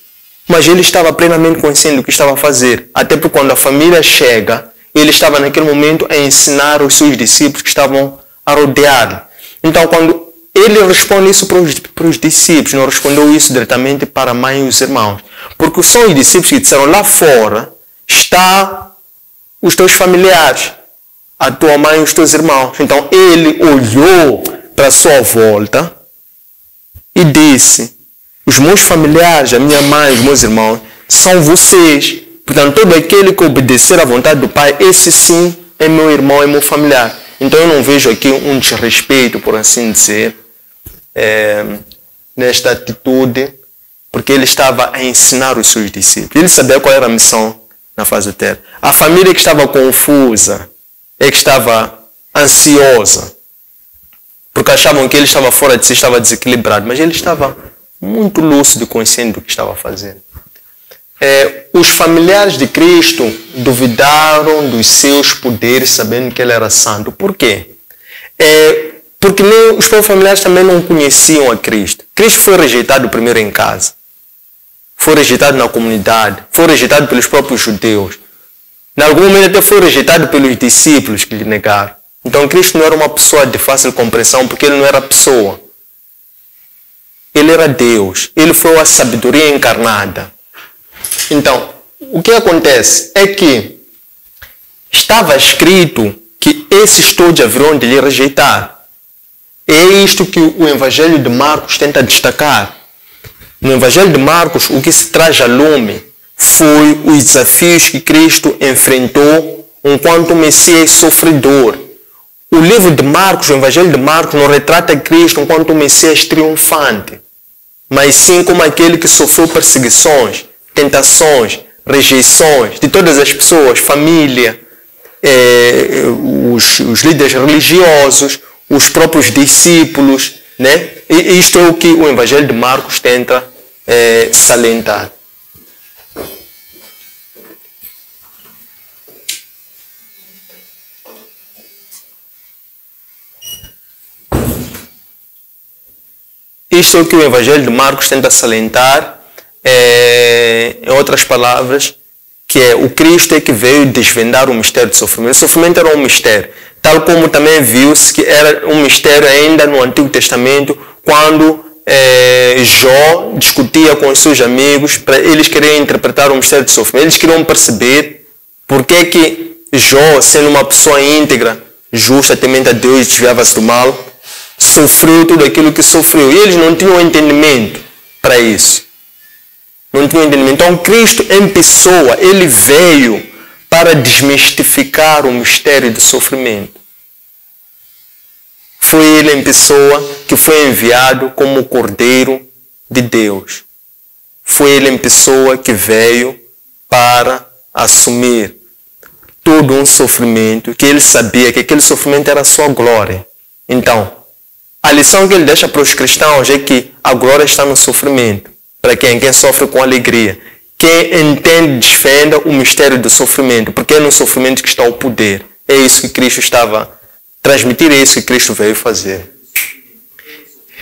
Mas ele estava plenamente consciente do que estava a fazer. Até porque quando a família chega, ele estava naquele momento a ensinar os seus discípulos que estavam a rodeá-lo. Então quando ele responde isso para os discípulos, não respondeu isso diretamente para a mãe e os irmãos. Porque são os discípulos que disseram, lá fora está os teus familiares, a tua mãe e os teus irmãos. Então ele olhou para a sua volta e disse, os meus familiares, a minha mãe, os meus irmãos, são vocês. Portanto, todo aquele que obedecer à vontade do Pai, esse sim é meu irmão, é meu familiar. Então eu não vejo aqui um desrespeito, por assim dizer, nesta atitude, porque ele estava a ensinar os seus discípulos. Ele sabia qual era a missão na face da terra. A família que estava confusa, é que estava ansiosa, porque achavam que ele estava fora de si, estava desequilibrado, mas ele estava muito lúcido e consciente do que estava fazendo. Os familiares de Cristo duvidaram dos seus poderes, sabendo que ele era santo. Por quê? Porque nem os próprios familiares também não conheciam a Cristo. Cristo foi rejeitado primeiro em casa. Foi rejeitado na comunidade. Foi rejeitado pelos próprios judeus. Em algum momento até foi rejeitado pelos discípulos que lhe negaram. Então Cristo não era uma pessoa de fácil compreensão, porque ele não era pessoa. Ele era Deus. Ele foi a sabedoria encarnada. Então, o que acontece é que estava escrito que esses todos haverão de lhe rejeitar. É isto que o Evangelho de Marcos tenta destacar. No Evangelho de Marcos, o que se traz a lume foi os desafios que Cristo enfrentou enquanto o Messias sofredor. O livro de Marcos, o Evangelho de Marcos, não retrata Cristo enquanto o Messias triunfante, mas sim como aquele que sofreu perseguições, tentações, rejeições de todas as pessoas, família, os líderes religiosos, os próprios discípulos, né? E isto é o que o Evangelho de Marcos tenta salientar. Isto é o que o Evangelho de Marcos tenta salientar, em outras palavras, que é o Cristo é que veio desvendar o mistério do sofrimento. O sofrimento era um mistério, tal como também viu-se que era um mistério ainda no Antigo Testamento, quando Jó discutia com os seus amigos, para eles quererem interpretar o mistério do sofrimento. Eles queriam perceber por que Jó, sendo uma pessoa íntegra, justa, temente a Deus e desviava-se do mal, sofreu tudo aquilo que sofreu. E eles não tinham entendimento para isso. Não tinham entendimento. Então Cristo em pessoa, ele veio para desmistificar o mistério do sofrimento. Foi ele em pessoa que foi enviado como o Cordeiro de Deus. Foi ele em pessoa que veio para assumir todo um sofrimento, que ele sabia que aquele sofrimento era a sua glória. Então, a lição que ele deixa para os cristãos é que a glória está no sofrimento. Para quem? Quem sofre com alegria. Quem entende, defenda o mistério do sofrimento, porque é no sofrimento que está o poder. É isso que Cristo estava a transmitir, é isso que Cristo veio fazer.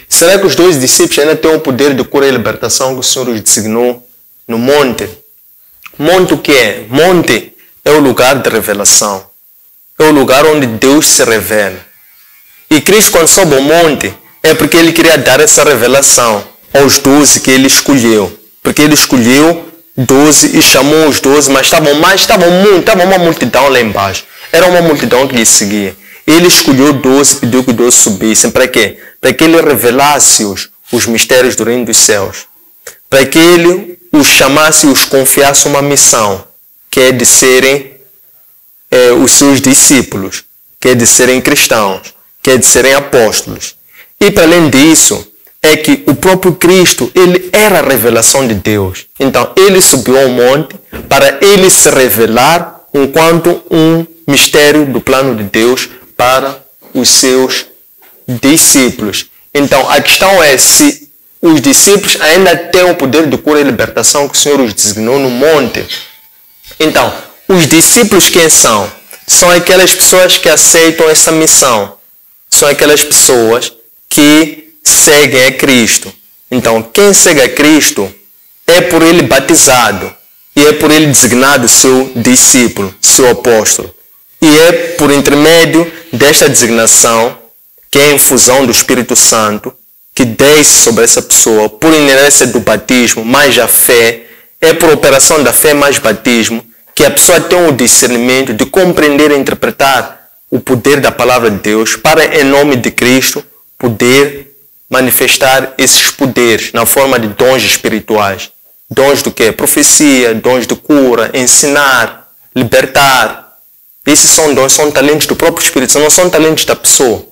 Será que os 12 discípulos ainda têm o poder de cura e libertação que o Senhor os designou no monte? Monte o que é? Monte é o lugar de revelação. É o lugar onde Deus se revela. E Cristo, quando sobe ao monte, é porque ele queria dar essa revelação aos 12 que ele escolheu. Porque ele escolheu 12 e chamou os 12, mas estava uma multidão lá embaixo. Era uma multidão que lhe seguia. Ele escolheu 12 e pediu que 12 subissem. Para quê? Para que ele revelasse os mistérios do reino dos céus. Para que ele os chamasse e os confiasse uma missão, que é de serem os seus discípulos, que é de serem cristãos, que é de serem apóstolos. E para além disso, é que o próprio Cristo, ele era a revelação de Deus. Então, ele subiu ao monte para ele se revelar enquanto um mistério do plano de Deus para os seus discípulos. Então, a questão é se os discípulos ainda têm o poder de cura e libertação que o Senhor os designou no monte. Então, os discípulos quem são? São aquelas pessoas que aceitam essa missão. São aquelas pessoas que seguem a Cristo. Então, quem segue a Cristo é por ele batizado e é por ele designado seu discípulo, seu apóstolo. E é por intermédio desta designação, que é a infusão do Espírito Santo, que desce sobre essa pessoa, por inerência do batismo, mais a fé, é por operação da fé mais batismo, que a pessoa tem o discernimento de compreender e interpretar o poder da palavra de Deus para, em nome de Cristo, poder manifestar esses poderes na forma de dons espirituais. Dons do quê? Profecia, dons de cura, ensinar, libertar. Esses são dons, são talentos do próprio Espírito Santo, não são talentos da pessoa.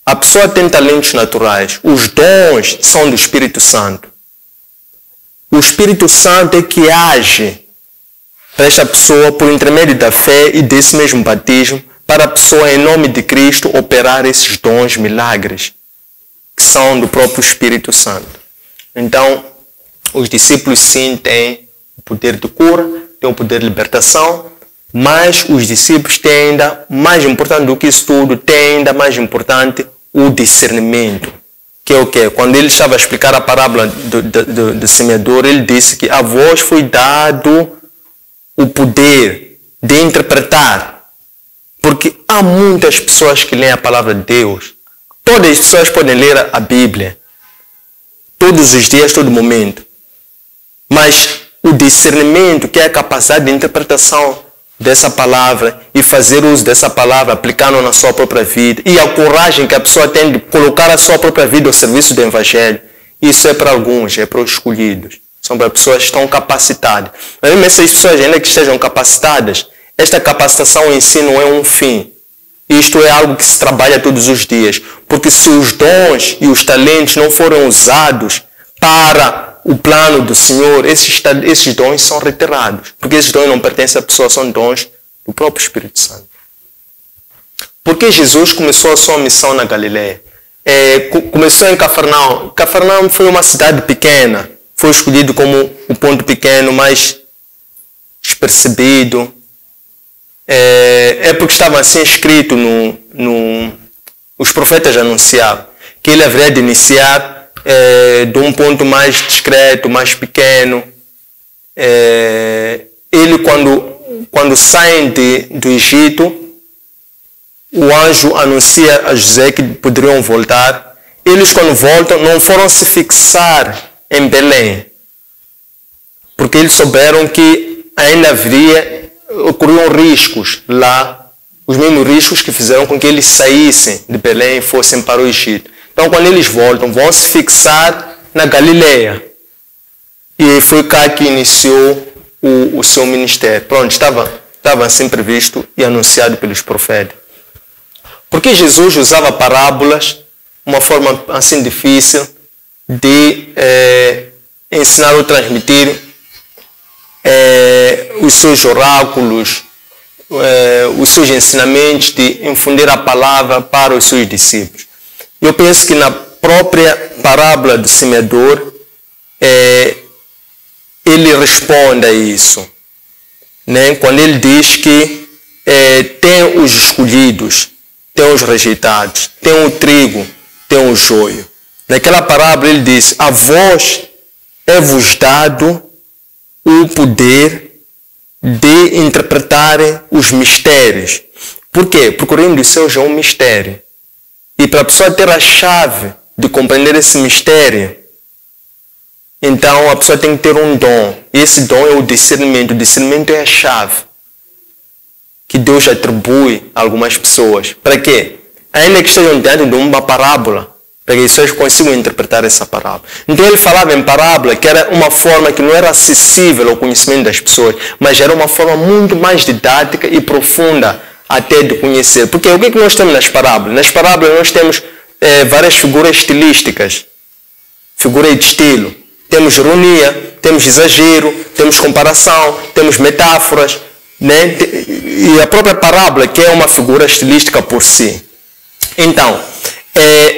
A pessoa tem talentos naturais. Os dons são do Espírito Santo. O Espírito Santo é que age para esta pessoa por intermédio da fé e desse mesmo batismo, para a pessoa, em nome de Cristo, operar esses dons, milagres, que são do próprio Espírito Santo. Então, os discípulos sim têm o poder de cura, têm o poder de libertação, mas os discípulos têm ainda, mais importante do que isso tudo, têm ainda mais importante o discernimento. Que é o quê? Quando ele estava a explicar a parábola do semeador, ele disse que a vós foi dado o poder de interpretar. Porque há muitas pessoas que leem a palavra de Deus. Todas as pessoas podem ler a Bíblia. Todos os dias, todo momento. Mas o discernimento, que é a capacidade de interpretação dessa palavra e fazer uso dessa palavra, aplicando na sua própria vida, e a coragem que a pessoa tem de colocar a sua própria vida ao serviço do Evangelho, isso é para alguns, é para os escolhidos. São para pessoas que estão capacitadas. Mas mesmo essas pessoas, ainda que estejam capacitadas, esta capacitação em si não é um fim. Isto é algo que se trabalha todos os dias. Porque se os dons e os talentos não forem usados para o plano do Senhor, esses dons são retirados. Porque esses dons não pertencem à pessoa, são dons do próprio Espírito Santo. Porque Jesus começou a sua missão na Galileia? Começou em Cafarnaum. Cafarnaum foi uma cidade pequena. Foi escolhido como um ponto pequeno, mais despercebido. É porque estava assim escrito os profetas anunciavam que ele haveria de iniciar de um ponto mais discreto, mais pequeno. Ele quando saem do Egito, o anjo anuncia a José que poderiam voltar. Eles quando voltam não foram se fixar em Belém, porque eles souberam que ainda ocorriam riscos lá, os mesmos riscos que fizeram com que eles saíssem de Belém e fossem para o Egito. Então, quando eles voltam, vão se fixar na Galileia. E foi cá que iniciou o seu ministério. Pronto, estava assim previsto e anunciado pelos profetas. Porque Jesus usava parábolas, uma forma assim difícil de ensinar ou transmitir os seus oráculos, os seus ensinamentos, de infundir a palavra para os seus discípulos. Eu penso que na própria parábola do semeador, ele responde a isso, né? Quando ele diz que tem os escolhidos, tem os rejeitados, tem o trigo, tem o joio. Naquela parábola ele diz: a vós é-vos dado o poder de interpretarem os mistérios. Por quê? Porque o reino dos céus é um mistério. E para a pessoa ter a chave de compreender esse mistério, então a pessoa tem que ter um dom. E esse dom é o discernimento. O discernimento é a chave que Deus atribui a algumas pessoas. Para quê? Ainda que estejam diante de uma parábola, para que as pessoas consigam interpretar essa parábola. Então ele falava em parábola que era uma forma que não era acessível ao conhecimento das pessoas, mas era uma forma muito mais didática e profunda até de conhecer. Porque o que nós temos nas parábolas? Nas parábolas nós temos várias figuras estilísticas, figuras de estilo. Temos ironia, temos exagero, temos comparação, temos metáforas, né? E a própria parábola, que é uma figura estilística por si. Então,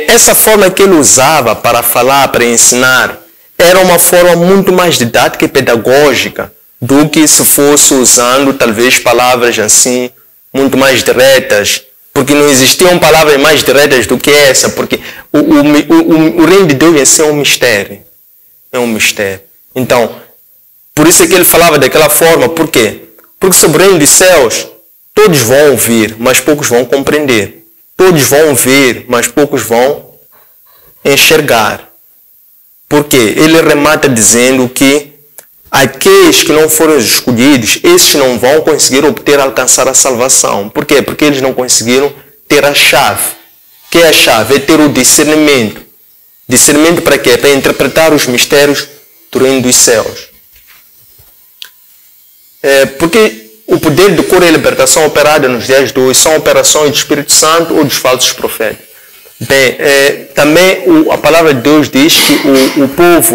essa forma que ele usava para falar, para ensinar, era uma forma muito mais didática e pedagógica do que se fosse usando talvez palavras assim, muito mais diretas, porque não existiam palavras mais diretas do que essa, porque o reino de Deus em si é um mistério. É um mistério. Então, por isso é que ele falava daquela forma. Por quê? Porque sobre o reino dos céus, todos vão ouvir, mas poucos vão compreender. Todos vão ver, mas poucos vão enxergar. Por quê? Ele remata dizendo que aqueles que não foram escolhidos, esses não vão conseguir alcançar a salvação. Por quê? Porque eles não conseguiram ter a chave. Que é a chave? É ter o discernimento. Discernimento para quê? Para interpretar os mistérios do reino dos céus. Porque o poder de cura e libertação operada nos dias de hoje são operações do Espírito Santo ou dos falsos profetas. Bem, também a palavra de Deus diz que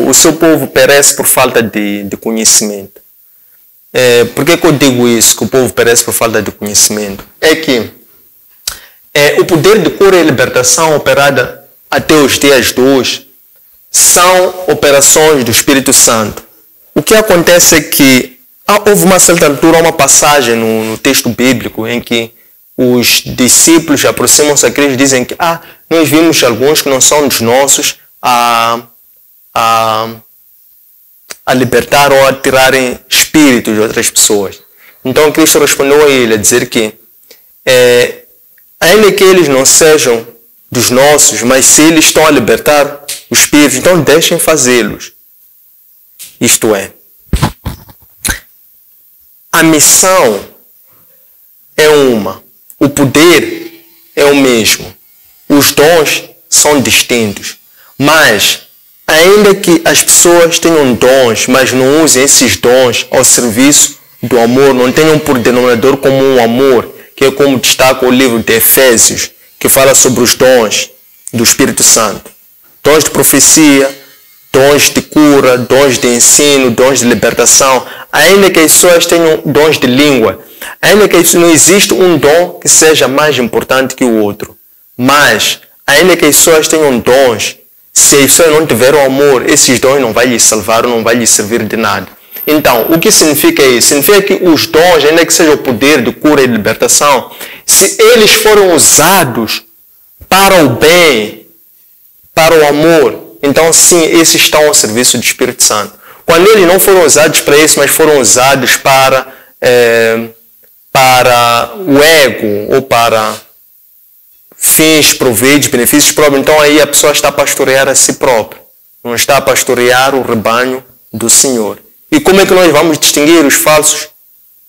o seu povo perece por falta de conhecimento. Por que eu digo isso, que o povo perece por falta de conhecimento? É que o poder de cura e libertação operada até os dias de hoje são operações do Espírito Santo. O que acontece é que houve uma certa altura, uma passagem no texto bíblico em que os discípulos aproximam-se a Cristo e dizem que nós vimos alguns que não são dos nossos a libertar ou a tirarem espíritos de outras pessoas. Então Cristo respondeu a ele a dizer que ainda que eles não sejam dos nossos, mas se eles estão a libertar os espíritos, então deixem fazê-los. Isto é, a missão é uma, o poder é o mesmo, os dons são distintos, mas ainda que as pessoas tenham dons, mas não usem esses dons ao serviço do amor, não tenham por denominador comum o amor, que é como destaca o livro de Efésios, que fala sobre os dons do Espírito Santo. Dons de profecia, dons de cura, dons de ensino, dons de libertação. Ainda que as pessoas tenham dons de língua, ainda que não exista um dom que seja mais importante que o outro. Mas, ainda que as pessoas tenham dons, se as pessoas não tiverem amor, esses dons não vão lhes salvar, não vão lhes servir de nada. Então, o que significa isso? Significa que os dons, ainda que seja o poder de cura e de libertação, se eles foram usados para o bem, para o amor, então sim, esses estão ao serviço do Espírito Santo. Quando eles não foram usados para isso, mas foram usados para o ego ou para fins, proveitos, benefícios próprios, então aí a pessoa está a pastorear a si própria, não está a pastorear o rebanho do Senhor. E como é que nós vamos distinguir os falsos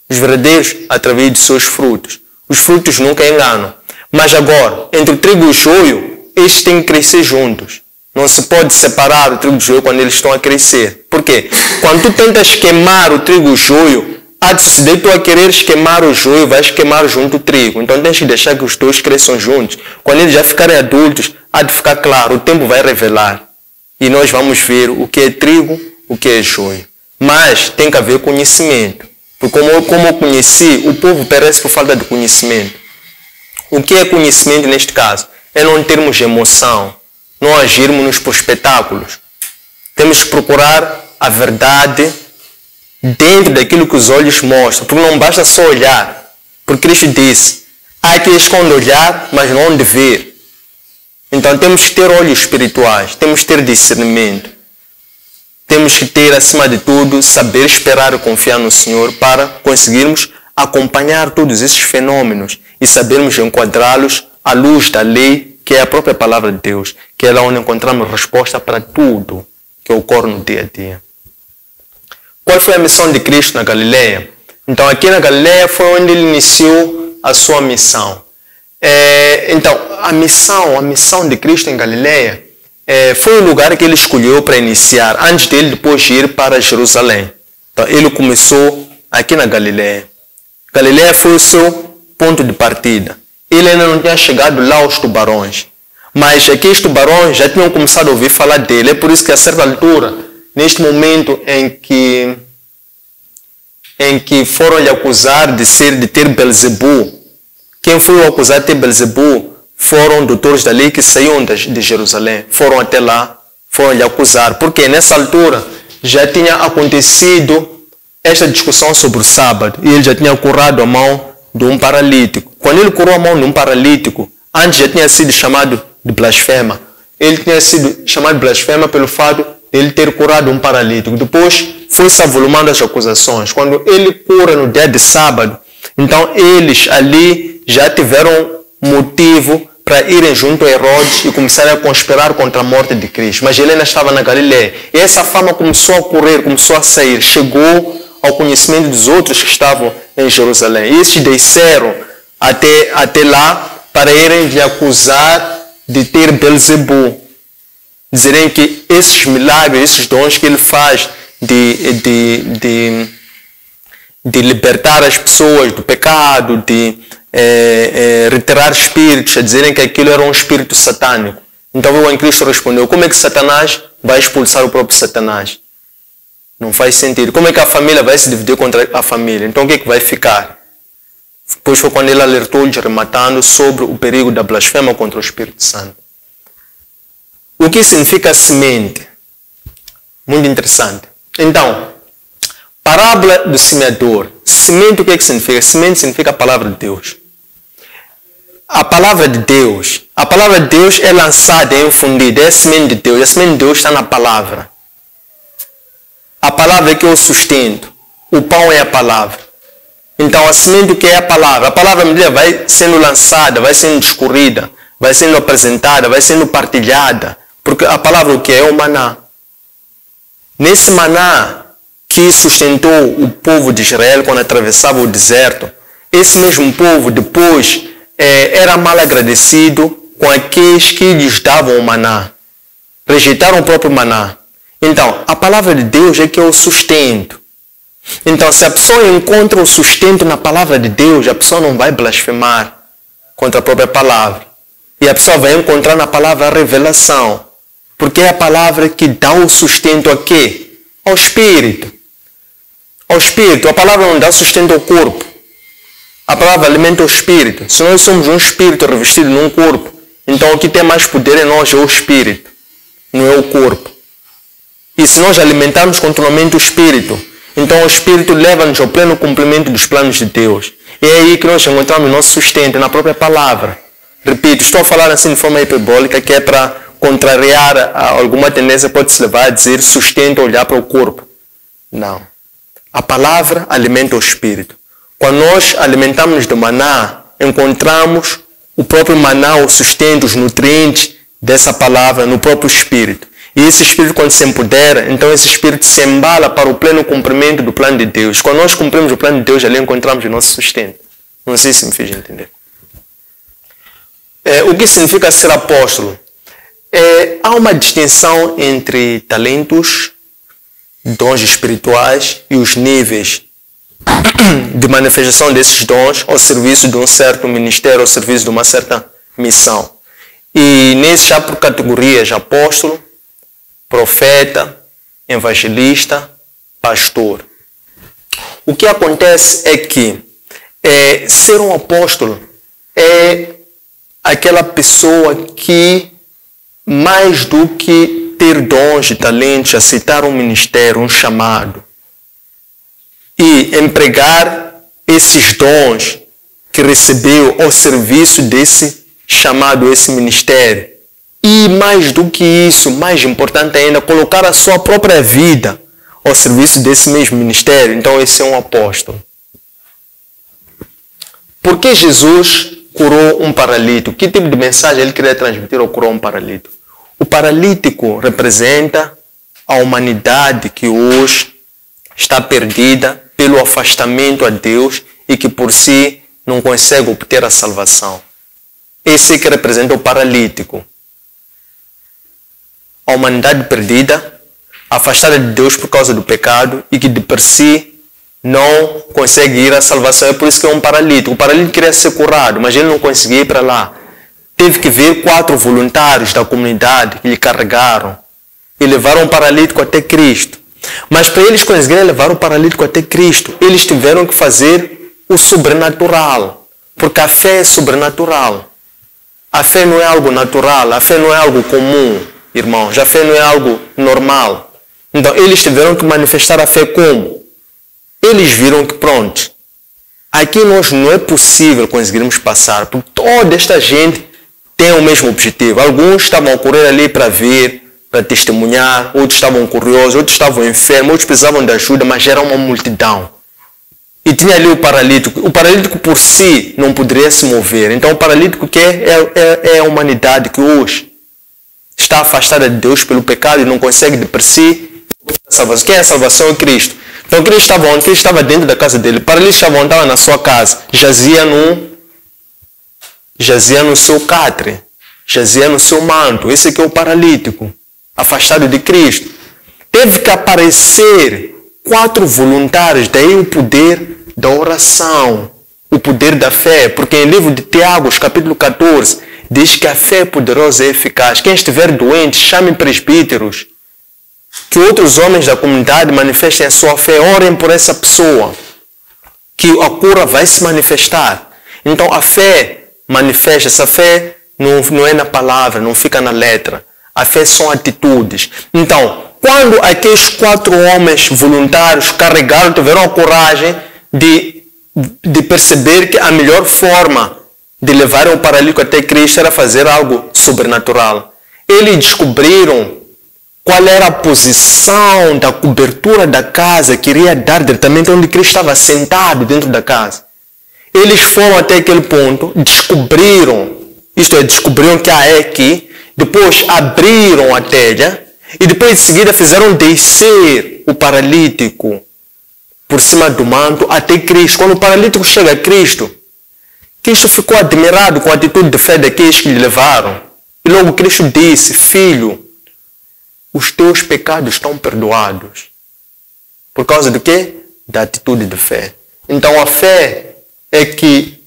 dos verdadeiros? Através de seus frutos. Os frutos nunca enganam. Mas agora, entre o trigo e o joio, estes têm que crescer juntos. Não se pode separar o trigo e o joio quando eles estão a crescer. Por quê? Quando tu tentas queimar o trigo e o joio, se tu a quereres queimar o joio, vais queimar junto o trigo. Então tens que deixar que os dois cresçam juntos. Quando eles já ficarem adultos, há de ficar claro, o tempo vai revelar. E nós vamos ver o que é trigo, o que é joio. Mas tem que haver conhecimento. Porque como eu conheci, o povo perece por falta de conhecimento. O que é conhecimento neste caso? É não termos emoção, não agirmos por espetáculos. Temos que procurar a verdade dentro daquilo que os olhos mostram. Porque não basta só olhar. Porque Cristo disse, há que esconder olhar, mas não de ver. Então temos que ter olhos espirituais, temos que ter discernimento. Temos que ter, acima de tudo, saber esperar e confiar no Senhor para conseguirmos acompanhar todos esses fenômenos e sabermos enquadrá-los à luz da lei, que é a própria palavra de Deus, que é lá onde encontramos resposta para tudo que ocorre no dia a dia. Qual foi a missão de Cristo na Galileia? Então, aqui na Galileia foi onde ele iniciou a sua missão. Então, a missão de Cristo em Galileia foi o lugar que ele escolheu para iniciar, antes dele depois ir para Jerusalém. Então, ele começou aqui na Galileia. Galileia foi o seu ponto de partida. Ele ainda não tinha chegado lá aos tubarões. Mas aqueles tubarões já tinham começado a ouvir falar dele. É por isso que a certa altura, neste momento em que foram lhe acusar de ter Belzebu, quem foi o acusar de ter Belzebu foram doutores da lei que saíam de Jerusalém. Foram até lá, foram lhe acusar. Porque nessa altura já tinha acontecido esta discussão sobre o sábado. E ele já tinha curado a mão de um paralítico. Quando ele curou a mão de um paralítico, antes já tinha sido chamado de blasfema. Ele tinha sido chamado de blasfema pelo fato de ele ter curado um paralítico. Depois foi-se avolumando as acusações. Quando ele cura no dia de sábado, então eles ali já tiveram motivo para irem junto a Herodes e começarem a conspirar contra a morte de Cristo. Mas ele ainda estava na Galileia. E essa fama começou a correr, começou a sair. Chegou ao conhecimento dos outros que estavam em Jerusalém. E esses desceram até lá para irem lhe acusar de ter Belzebu. Dizerem que esses milagres, esses dons que ele faz de libertar as pessoas do pecado, de retirar espíritos, a dizerem que aquilo era um espírito satânico. Então o Cristo respondeu: como é que Satanás vai expulsar o próprio Satanás? Não faz sentido. Como é que a família vai se dividir contra a família? Então o que é que vai ficar? Depois foi quando ele alertou-lhes, rematando sobre o perigo da blasfema contra o Espírito Santo. O que significa semente? Muito interessante. Então, parábola do semeador. Semente, o que é que significa? Semente significa a palavra de Deus. A palavra de Deus é lançada, é infundida, é a semente de Deus. A semente de Deus está na palavra. A palavra é que é o sustento. O pão é a palavra. Então, a semente, o que é a palavra? A palavra, à medida vai sendo lançada, vai sendo discorrida, vai sendo apresentada, vai sendo partilhada. Porque a palavra, o que é o maná. Nesse maná que sustentou o povo de Israel quando atravessava o deserto, esse mesmo povo depois era mal agradecido com aqueles que lhes davam o maná. Rejeitaram o próprio maná. Então, a palavra de Deus é que é o sustento. Então, se a pessoa encontra o sustento na palavra de Deus, a pessoa não vai blasfemar contra a própria palavra. E a pessoa vai encontrar na palavra a revelação. Porque é a palavra que dá o sustento a quê? Ao espírito. Ao espírito. A palavra não dá sustento ao corpo. A palavra alimenta o espírito. Se nós somos um espírito revestido num corpo, então o que tem mais poder em nós é o espírito, não é o corpo. E se nós alimentarmos continuamente o espírito, então o espírito leva-nos ao pleno cumprimento dos planos de Deus. E é aí que nós encontramos o nosso sustento, na própria palavra. Repito, estou a falar assim de forma hiperbólica, que é para contrariar alguma tendência, pode-se levar a dizer sustento, olhar para o corpo. Não. A palavra alimenta o espírito. Quando nós alimentamos de maná, encontramos o próprio maná, o sustento, os nutrientes dessa palavra no próprio espírito. E esse espírito, quando se empodera, então esse espírito se embala para o pleno cumprimento do plano de Deus. Quando nós cumprimos o plano de Deus, ali encontramos o nosso sustento. Não sei se me fiz entender. O que significa ser apóstolo? Há uma distinção entre talentos, dons espirituais e os níveis de manifestação desses dons ao serviço de um certo ministério, ao serviço de uma certa missão. E nesse há por categorias: apóstolo, profeta, evangelista, pastor. O que acontece é que ser um apóstolo é aquela pessoa que, mais do que ter dons e talentos, aceitar um ministério, um chamado, e empregar esses dons que recebeu ao serviço desse chamado, esse ministério. E mais do que isso, mais importante ainda, colocar a sua própria vida ao serviço desse mesmo ministério. Então esse é um apóstolo. Por que Jesus curou um paralítico? Que tipo de mensagem ele queria transmitir ao curar um paralítico? O paralítico representa a humanidade que hoje está perdida pelo afastamento a Deus e que por si não consegue obter a salvação. Esse que representa o paralítico. A humanidade perdida, afastada de Deus por causa do pecado e que de por si não consegue ir à salvação. É por isso que é um paralítico. O paralítico queria ser curado, mas ele não conseguia ir para lá. teve que vir 4 voluntários da comunidade que lhe carregaram e levaram o paralítico até Cristo. Mas para eles conseguirem levar o paralítico até Cristo, eles tiveram que fazer o sobrenatural, porque a fé é sobrenatural. A fé não é algo natural, a fé não é algo comum, irmãos. A fé não é algo normal. Então, eles tiveram que manifestar a fé como? Eles viram que, pronto, aqui nós não é possível conseguirmos passar, porque toda esta gente tem o mesmo objetivo. Alguns estavam a correr ali para ver, para testemunhar, outros estavam curiosos, outros estavam enfermos, outros precisavam de ajuda, mas era uma multidão. E tinha ali o paralítico. O paralítico por si não poderia se mover. Então o paralítico que é a humanidade que hoje está afastada de Deus pelo pecado e não consegue de por si a salvação. Quem é a salvação? É Cristo. Então Cristo estava onde? Cristo estava dentro da casa dele. O paralítico estava onde? Estava na sua casa. Jazia no seu catre. Jazia no seu manto. Esse aqui é o paralítico, afastado de Cristo. Teve que aparecer 4 voluntários, daí o poder da oração, o poder da fé, porque em livro de Tiago, capítulo 14, diz que a fé é poderosa e eficaz. Quem estiver doente, chame presbíteros, que outros homens da comunidade manifestem a sua fé, orem por essa pessoa, que a cura vai se manifestar. Então a fé manifesta, essa fé não é na palavra, não fica na letra. A fé são atitudes. Então, quando aqueles 4 homens voluntários carregaram, tiveram a coragem de perceber que a melhor forma de levar o paralítico até Cristo era fazer algo sobrenatural. Eles descobriram qual era a posição da cobertura da casa que iria dar diretamente onde Cristo estava sentado dentro da casa. Eles foram até aquele ponto, descobriram que é aqui, depois abriram a telha e depois de seguida fizeram descer o paralítico por cima do manto até Cristo. Quando o paralítico chega a Cristo, Cristo ficou admirado com a atitude de fé daqueles que lhe levaram. E logo Cristo disse: filho, os teus pecados estão perdoados. Por causa do quê? Da atitude de fé. Então a fé é que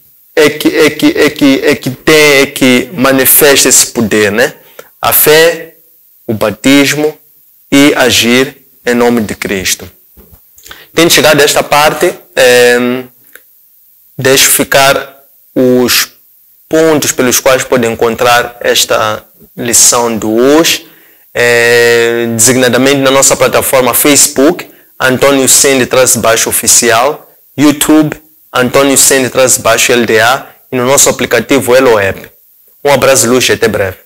manifesta esse poder, né? A fé, o batismo e agir em nome de Cristo. Tendo chegado a esta parte, deixo ficar os pontos pelos quais podem encontrar esta lição de hoje, designadamente na nossa plataforma Facebook, Antônio Sende_oficial, YouTube, Antônio Sende_LDA e no nosso aplicativo Elo App. Um abraço, luz e até breve.